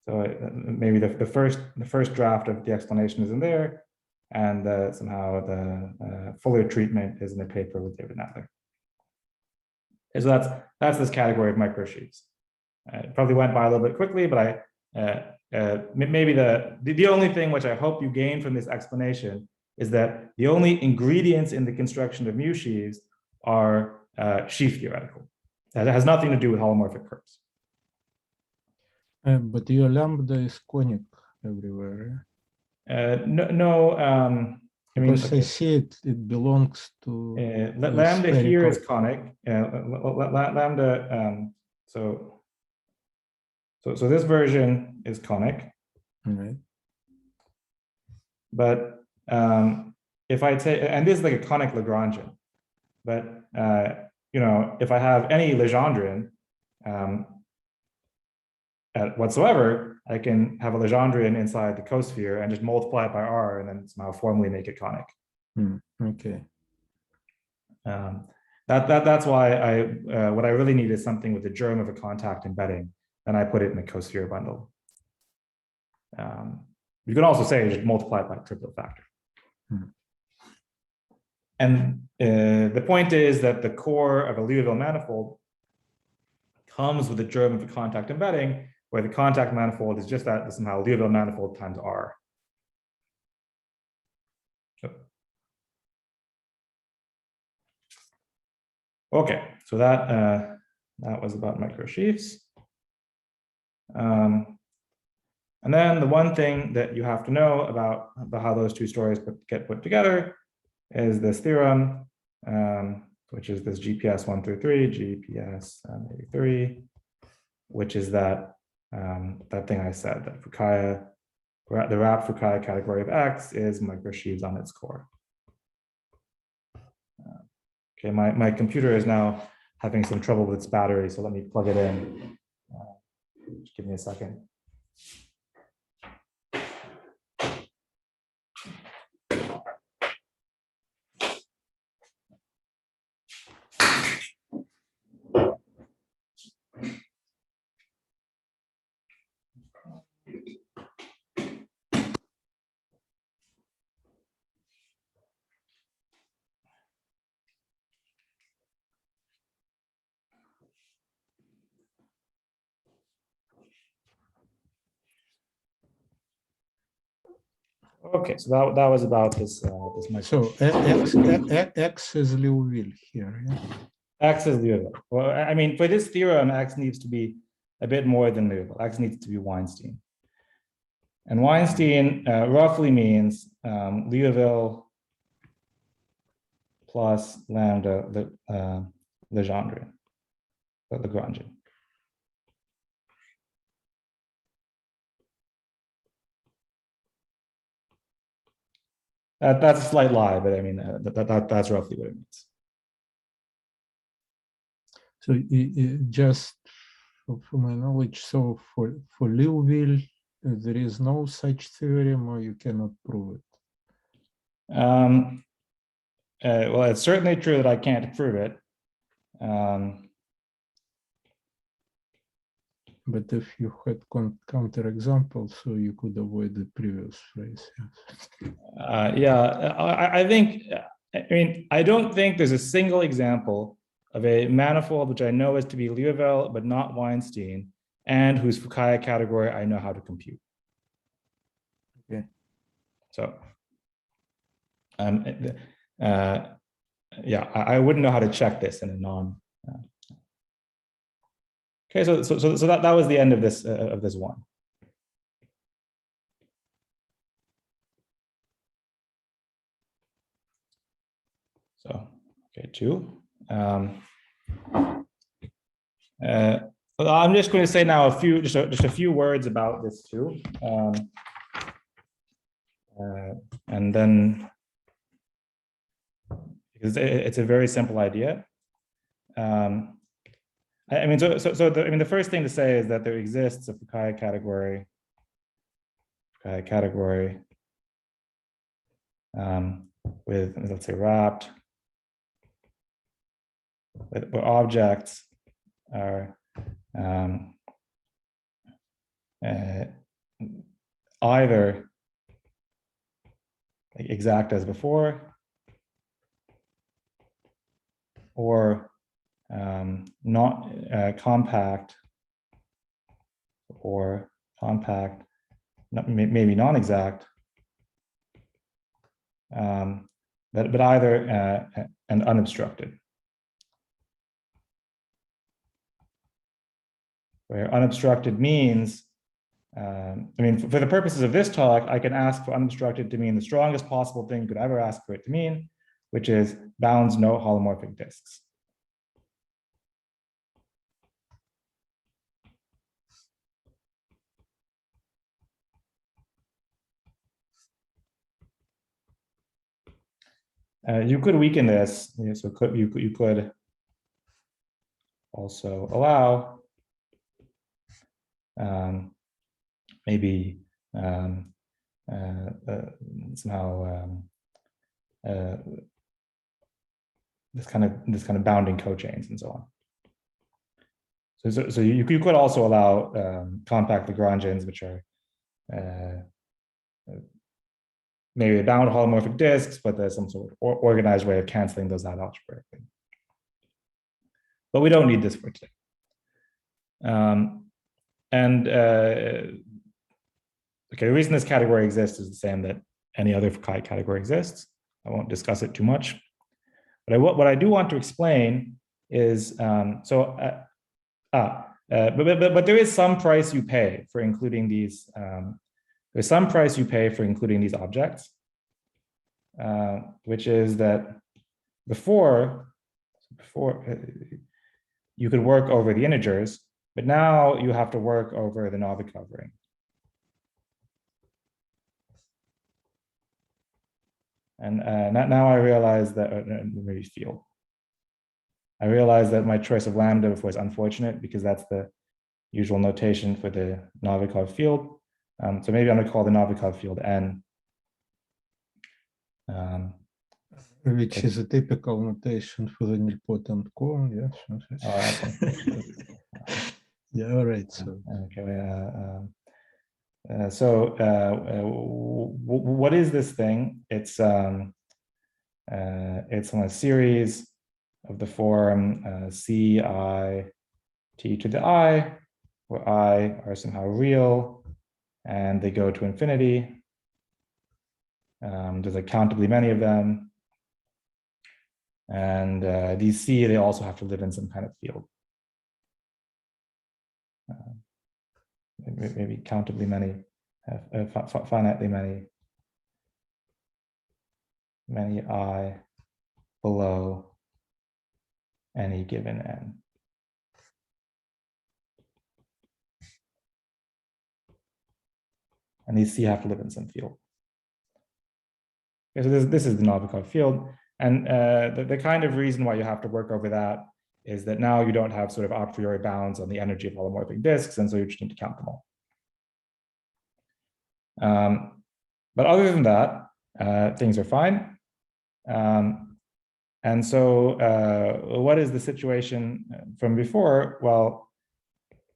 So maybe the first draft of the explanation is in there, and somehow the fuller treatment is in the paper with David Nadler. So that's this category of microsheaves. It probably went by a little bit quickly, but maybe the only thing which I hope you gain from this explanation is that the only ingredients in the construction of mu sheaves are sheaf theoretical. That has nothing to do with holomorphic curves. But your lambda is conic everywhere. No, I mean, Because okay. I see it belongs to lambda here is spherical. conic. Lambda. So this version is conic. Right. But if I take, and this is like a conic Lagrangian, but you know, if I have any Legendrian whatsoever, I can have a Legendrian inside the cosphere and just multiply it by R and then somehow formally make it conic. Okay. That's why what I really need is something with the germ of a contact embedding, and I put it in the cosphere bundle. You can also say just multiply it by triplet factor. And the point is that the core of a Liouville manifold comes with the germ of a contact embedding, where the contact manifold is just that somehow Liouville manifold times R. Okay, so that was about microsheets. And then the one thing that you have to know about how those two stories get put together is this theorem, which is this GPS 1 through 3, GPS maybe 3, which is that that thing I said, that Fukaya, the wrapped Fukaya category of X is microsheaves on its core. Okay, my computer is now having some trouble with its battery, so let me plug it in. Just give me a second. Okay, so that was about this. So X is Liouville here. Yeah? X is Liouville. Well, I mean, for this theorem, X needs to be a bit more than Liouville. X needs to be Weinstein. And Weinstein roughly means Liouville plus lambda Legendrian, Lagrangian. That's a slight lie, but I mean, that's roughly what it means. So just for my knowledge, so for Liouville, there is no such theorem, or you cannot prove it. Well, it's certainly true that I can't prove it. But if you had counterexamples, so you could avoid the previous phrase. Yeah, I think, I mean, I don't think there's a single example of a manifold which I know is to be Liouville, but not Weinstein, and whose Fukaya category I know how to compute. Okay. So, yeah, I wouldn't know how to check this in a non. Okay, so that was the end of this one. So, okay, 2. Well, I'm just going to say now just a few words about this too, and then because it's a very simple idea. I mean, the first thing to say is that there exists a Fukaya category, with, let's say, wrapped, where objects are either exact as before, or not compact, or compact, maybe non-exact, but either and unobstructed. where unobstructed means, I mean, for the purposes of this talk, I can ask for unobstructed to mean the strongest possible thing you could ever ask for it to mean, which is bounds no holomorphic disks. You could weaken this, so you could also allow maybe somehow this kind of bounding cochains and so on. So you could also allow compact Lagrangians, which are maybe bound holomorphic disks, but there's some sort of organized way of canceling those out algebraically. But we don't need this for today. Okay, the reason this category exists is the same that any other Fukaya category exists. I won't discuss it too much. But what I do want to explain is, but there is some price you pay for including these. There's some price you pay for including these objects, which is that before you could work over the integers, but now you have to work over the Novikov ring. And now I realize that, maybe field. I realize that my choice of lambda before is unfortunate because that's the usual notation for the Novikov field. So maybe I'm going to call the Novikov field N. Which is a typical notation for the nilpotent cone, yes. Yeah, all right. So okay. What is this thing? It's on a series of the form C I t to the I, where I are somehow real, and they go to infinity. There's countably many of them. And these C, they also have to live in some kind of field. Maybe countably many, finitely many I below any given N. And these C have to live in some field. Okay, so this is the Novikov field. And the kind of reason why you have to work over that is that now you don't have sort of a priori bounds on the energy of holomorphic disks, and so you just need to count them all. But other than that, things are fine. And so what is the situation from before? Well,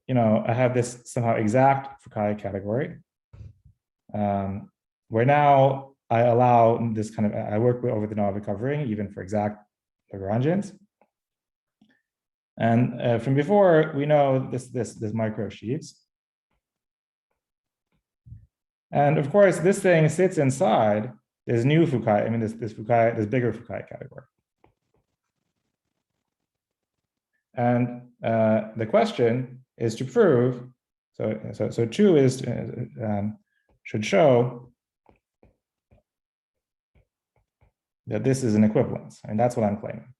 I have this somehow exact Fukaya category, where now I allow this kind of, I work over the Novikov ring, even for exact Lagrangians. And from before, we know this microsheets. And of course, this thing sits inside this new Fukaya, I mean, this bigger Fukaya category. And the question is to prove, so 2 is, should show that this is an equivalence. And that's what I'm claiming.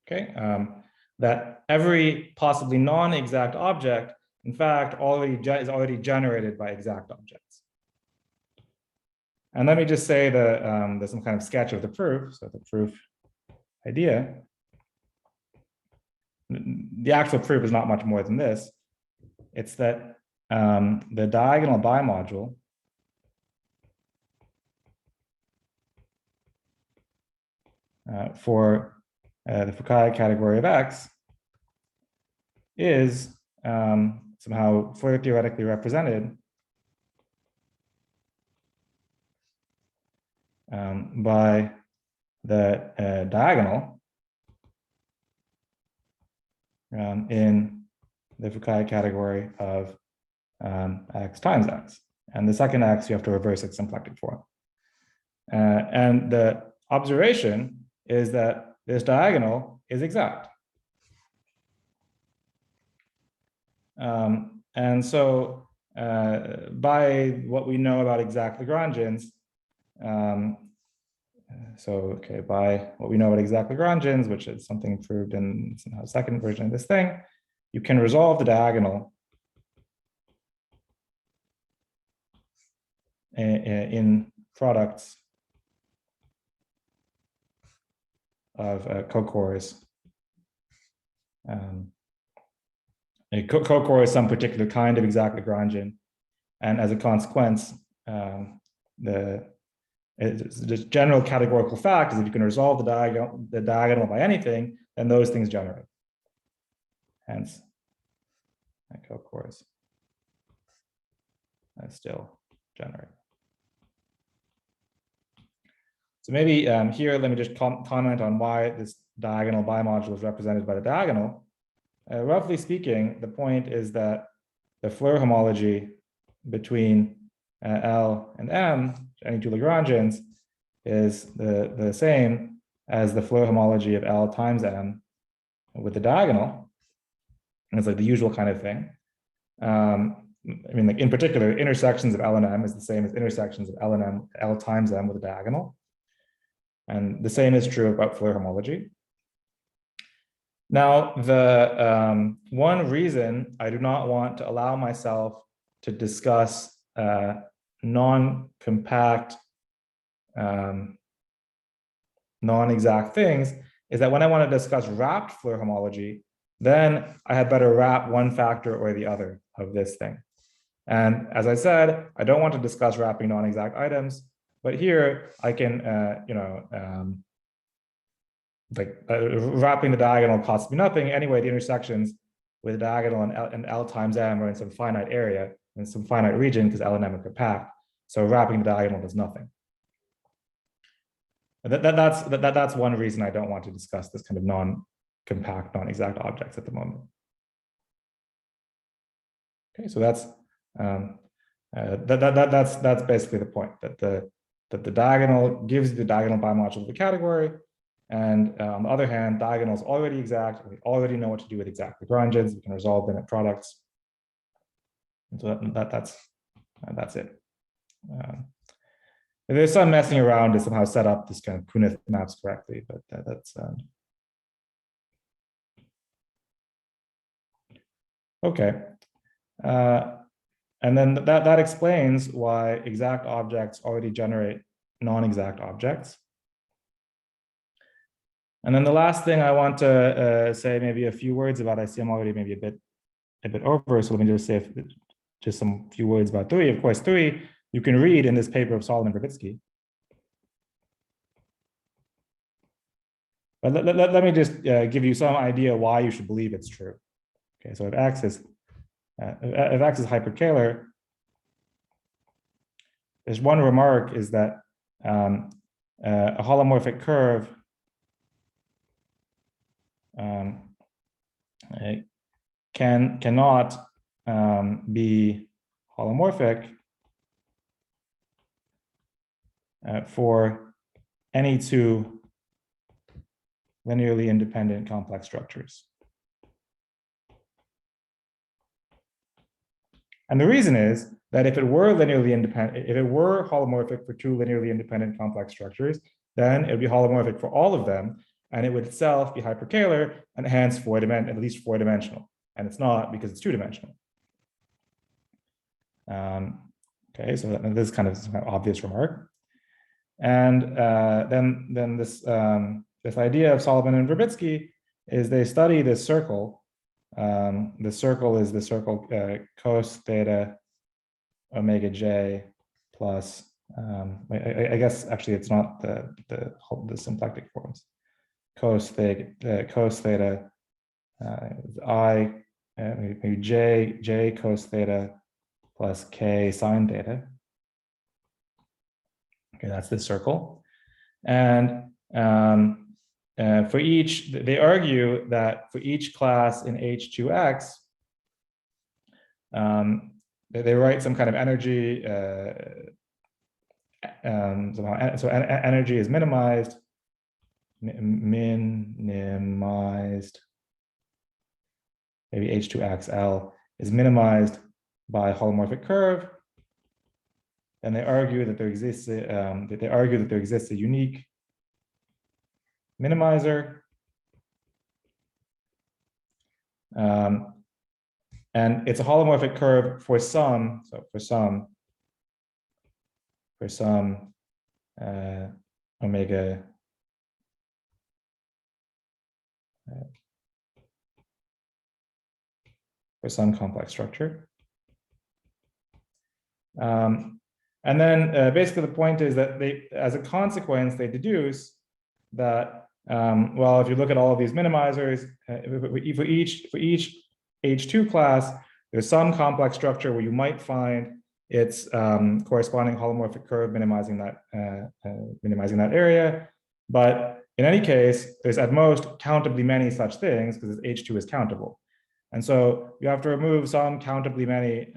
Okay, that every possibly non-exact object, in fact, is already generated by exact objects. And let me just say that there's some kind of sketch of the proof. So the proof idea, the actual proof is not much more than this. It's that the diagonal bimodule for the Fukaya category of X is somehow Floer theoretically represented by the diagonal in the Fukaya category of X times X. And the second X, you have to reverse its symplectic form. And the observation is that this diagonal is exact. And so by what we know about exact Lagrangians, by what we know about exact Lagrangians, which is something proved in somehow the second version of this thing, you can resolve the diagonal in products of cocores. A cocore is some particular kind of exact Lagrangian, and as a consequence, the general categorical fact is that if you can resolve the diagonal by anything, then those things generate. Hence, cocores still generate. So maybe here, let me just comment on why this diagonal bimodule is represented by the diagonal. Roughly speaking, the point is that the Floer homology between L and M, any two Lagrangians, is the same as the Floer homology of L times M with the diagonal. And it's like the usual kind of thing. I mean, like in particular, intersections of L and M is the same as intersections of L and M, L times M with a diagonal. And the same is true about Floer homology. Now, the one reason I do not want to allow myself to discuss non-compact, non-exact things is that when I want to discuss wrapped Floer homology, then I had better wrap one factor or the other of this thing. And as I said, I don't want to discuss wrapping non-exact items, but here I can, wrapping the diagonal costs me nothing. Anyway, the intersections with the diagonal and L times M are in some finite area, in some finite region, because L and M are compact. So wrapping the diagonal does nothing. That's one reason I don't want to discuss this kind of non-compact, non-exact objects at the moment. Okay, so that's basically the point, that the diagonal gives you the diagonal bimodule of the category, and on the other hand, diagonal is already exact, and we already know what to do with exact Lagrangians. We can resolve them at products, and so that's it. There's some messing around to somehow set up this kind of Conic maps correctly, but that's okay. And then that explains why exact objects already generate non-exact objects. And then the last thing I want to say maybe a few words about, I see I'm already maybe a bit over, so let me just say just some few words about TUI. Of course, TUI you can read in this paper of Solomon Verbitsky. But let me just give you some idea why you should believe it's true. Okay, so if X is hyperkähler, there's one remark is that a holomorphic curve cannot be holomorphic for any two linearly independent complex structures. And the reason is that if it were linearly independent, if it were holomorphic for two linearly independent complex structures, then it would be holomorphic for all of them, and it would itself be hyperkähler and hence at least four-dimensional. And it's not because it's two-dimensional. Okay, so this is kind of an obvious remark. And then this idea of Solomon and Verbitsky is they study this circle. The circle is the circle cos theta omega j plus, I guess actually it's not the symplectic forms. Cos theta I maybe j cos theta plus k sine theta. Okay, that's this circle. And for each, they argue that for each class in H2x, they write some kind of energy, so energy is minimized minimized, maybe H2XL is minimized by a holomorphic curve, and they argue that there exists a unique minimizer. And it's a holomorphic curve for some omega for some complex structure. And then basically the point is that as a consequence, they deduce that, well, if you look at all of these minimizers, for each H2 class, there's some complex structure where you might find its corresponding holomorphic curve minimizing that area. But in any case, there's at most countably many such things because H2 is countable. And so you have to remove some countably many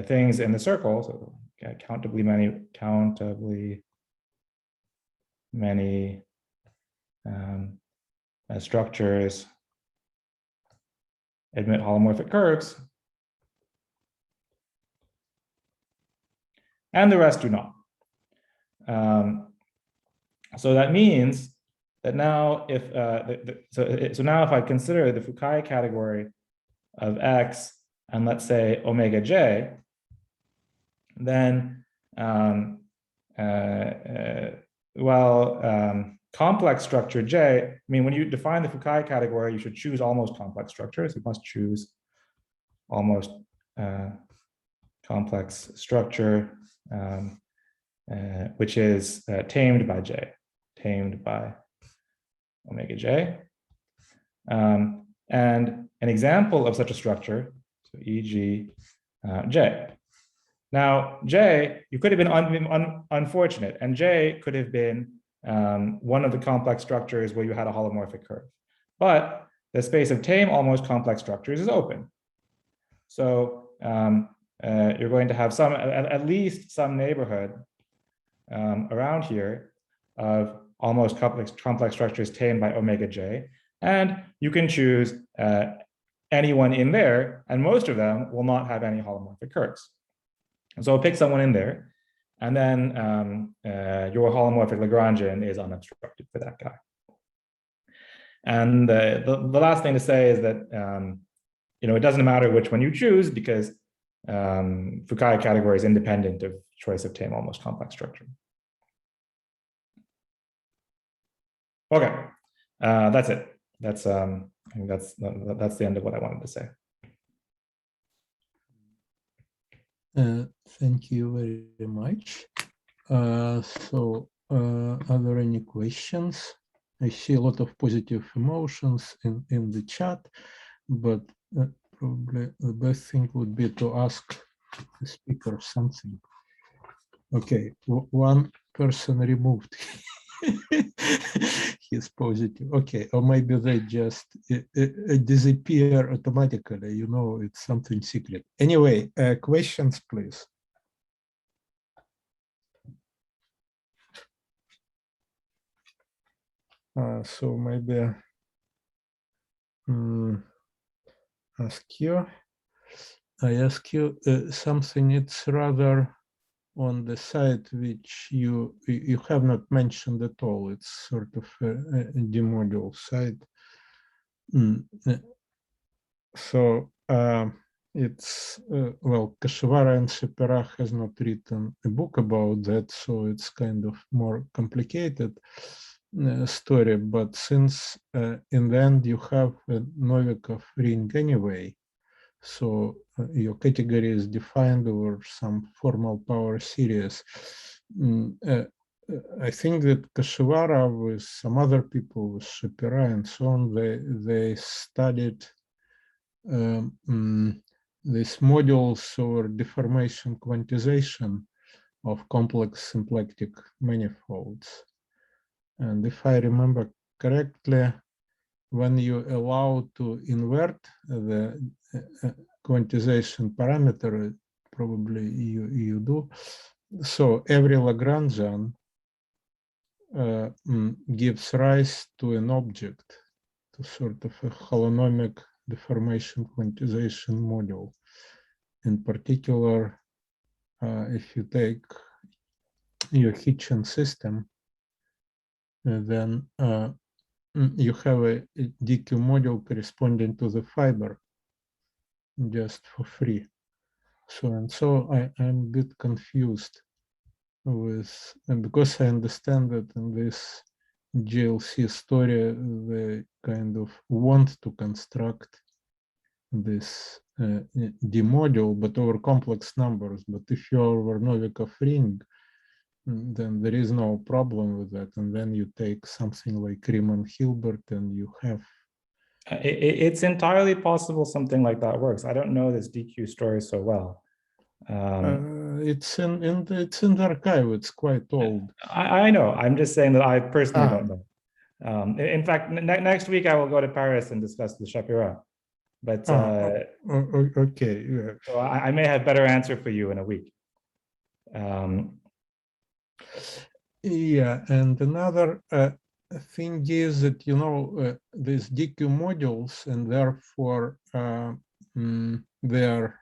things in the circle. So countably many structures admit holomorphic curves, and the rest do not. So that means that now, so now if I consider the Fukaya category of X and let's say omega J, then complex structure J, I mean, when you define the Fukaya category, you should choose almost complex structures. You must choose almost complex structure, which is tamed by J, tamed by omega J. And an example of such a structure, so e.g. J. Now, J, you could have been unfortunate, and J could have been one of the complex structures where you had a holomorphic curve. But the space of tame almost complex structures is open. So you're going to have at least some neighborhood around here of almost complex structures tamed by omega J. And you can choose anyone in there, and most of them will not have any holomorphic curves. So pick someone in there, and then your holomorphic Lagrangian is unobstructed for that guy. And the last thing to say is that it doesn't matter which one you choose because Fukaya category is independent of choice of tame almost complex structure. Okay, that's it. That's I think that's the end of what I wanted to say. Thank you very much. Are there any questions? I see a lot of positive emotions in the chat, but probably the best thing would be to ask the speaker something. Okay, one person removed his positive. Okay, or maybe they just disappear automatically. It's something secret. Anyway, questions, please. So maybe I ask you something. It's rather on the side which you have not mentioned at all. It's sort of a demodule side. So it's well, Kashivara and Sepera has not written a book about that, so it's kind of more complicated story. But since in the end you have a Novikov ring anyway, so your category is defined over some formal power series. I think that Kashivara with some other people, with Shapira and so on, they studied these modules or deformation quantization of complex symplectic manifolds. And if I remember correctly, when you allow to invert the quantization parameter, probably you do, so every Lagrangian gives rise to an object, to sort of a holonomic deformation quantization module. In particular, if you take your Hitchin system, then you have a DQ module corresponding to the fiber just for free. So I'm a bit confused with, and because I understand that in this GLC story, they kind of want to construct this D module, but over complex numbers. But if you're over Novikov ring, then there is no problem with that. And then you take something like Riemann-Hilbert and you have. It's entirely possible something like that works. I don't know this DQ story so well. It's in the archive. It's quite old. I know. I'm just saying that I personally don't know. In fact, next week I will go to Paris and discuss the Shapira. But okay. Yeah. So I may have better answer for you in a week. Yeah, and another thing is that, you know, these DQ modules and therefore their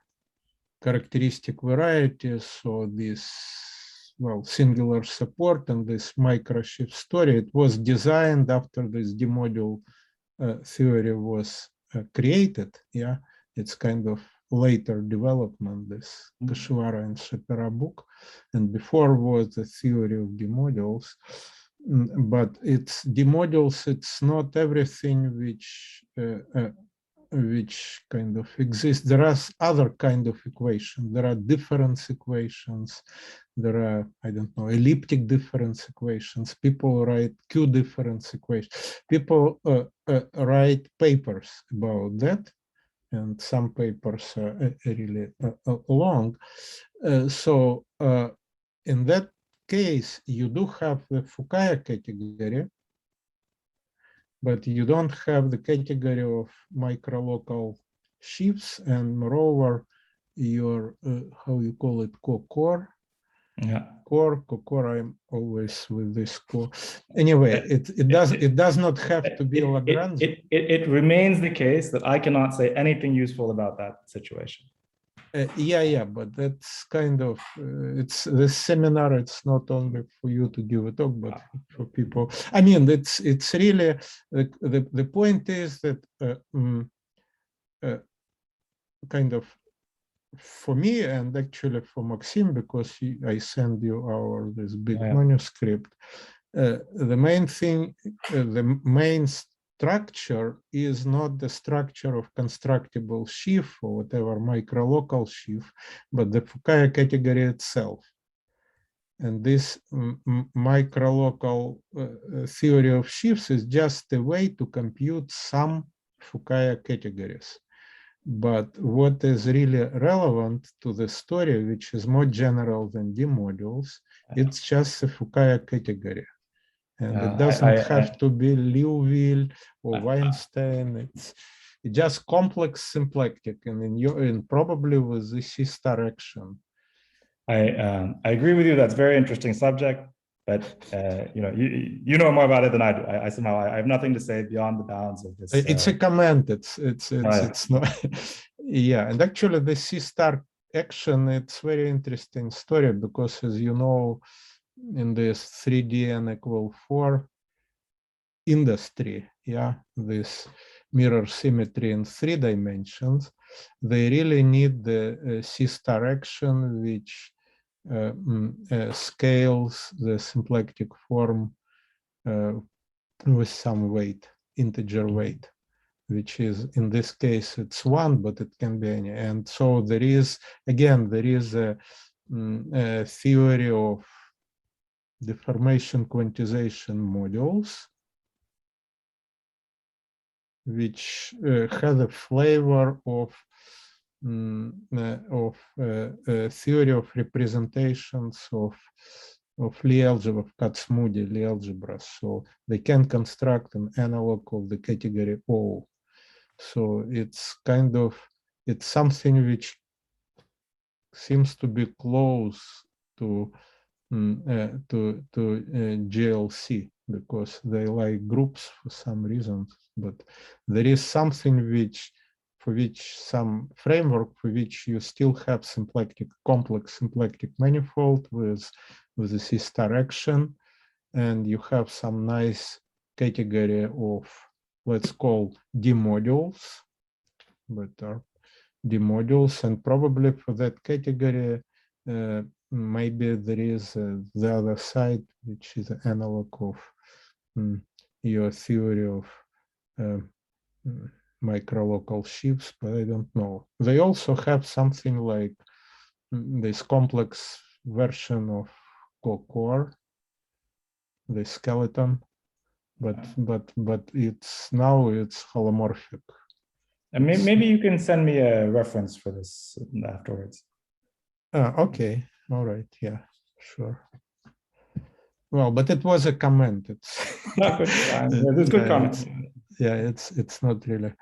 characteristic varieties, so this, well, singular support and this microsheaf story, it was designed after this D module theory was created. Yeah, it's kind of later development, this Kashwara and Shapira book, and before was the theory of D modules. But it's D modules, it's not everything which kind of exists. There are other kind of equations. There are difference equations. There are, I don't know, elliptic difference equations. People write Q difference equations. People write papers about that, and some papers are really long. So in that case, you do have the Fukaya category, but you don't have the category of microlocal sheaves, and moreover, your how you call it, core. Yeah. Core. I'm always with this core. Anyway, it does not have to be Lagrangian. It remains the case that I cannot say anything useful about that situation. Yeah, but that's kind of it's this seminar. It's not only for you to give a talk, but for people. I mean, it's really the point is that kind of for me and actually for Maxim, because I send you this big manuscript. The main thing, the main structure is not the structure of constructible sheaf or whatever microlocal sheaf, but the Fukaya category itself. And this microlocal theory of sheaves is just a way to compute some Fukaya categories. But what is really relevant to the story, which is more general than D modules, it's just a Fukaya category. And it doesn't have to be Liouville or Weinstein. It's just complex symplectic, and in probably with the C star action. I agree with you. That's a very interesting subject, but you know, you know more about it than I do. I somehow I have nothing to say beyond the bounds of this. It's a comment. It's not. Yeah, and actually the C star action, it's very interesting story, because as you know, in this 3D n equal 4 industry, yeah, this mirror symmetry in 3 dimensions, they really need the C star action, which scales the symplectic form with some weight, integer weight, which is, in this case, it's 1, but it can be any. And so there is, again, there is a theory of deformation quantization modules, which has a flavor of theory of representations of Lie algebra, of Kac-Moody Lie algebras. So they can construct an analog of the category O. So it's kind of, it's something which seems to be close to GLC, because they like groups for some reasons, but there is something which some framework for which you still have complex symplectic manifold with the C star action, and you have some nice category of, let's call D modules, but are D modules, and probably for that category maybe there is the other side, which is an analog of your theory of microlocal sheaves, but I don't know. They also have something like this complex version of core, the skeleton, but it's holomorphic. And maybe you can send me a reference for this afterwards. Okay, all right, yeah, sure. Well, but it was a comment. It's not good. There's good comments. Yeah, it's not really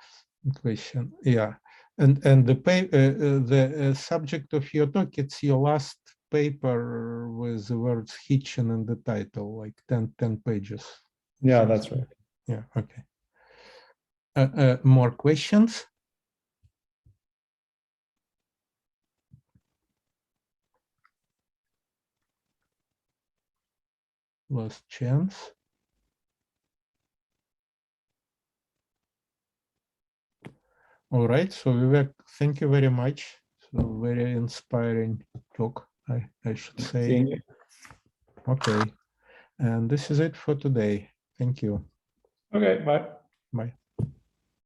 a question. Yeah, and the subject of your talk, it's your last paper with the words Hitchin in the title, like 10 pages. Yeah, that's right. Yeah, okay. More questions? Last chance. All right, so Vivek, thank you very much. So very inspiring talk, I should say. Seeing you. Okay, and this is it for today. Thank you. Okay, bye. Bye.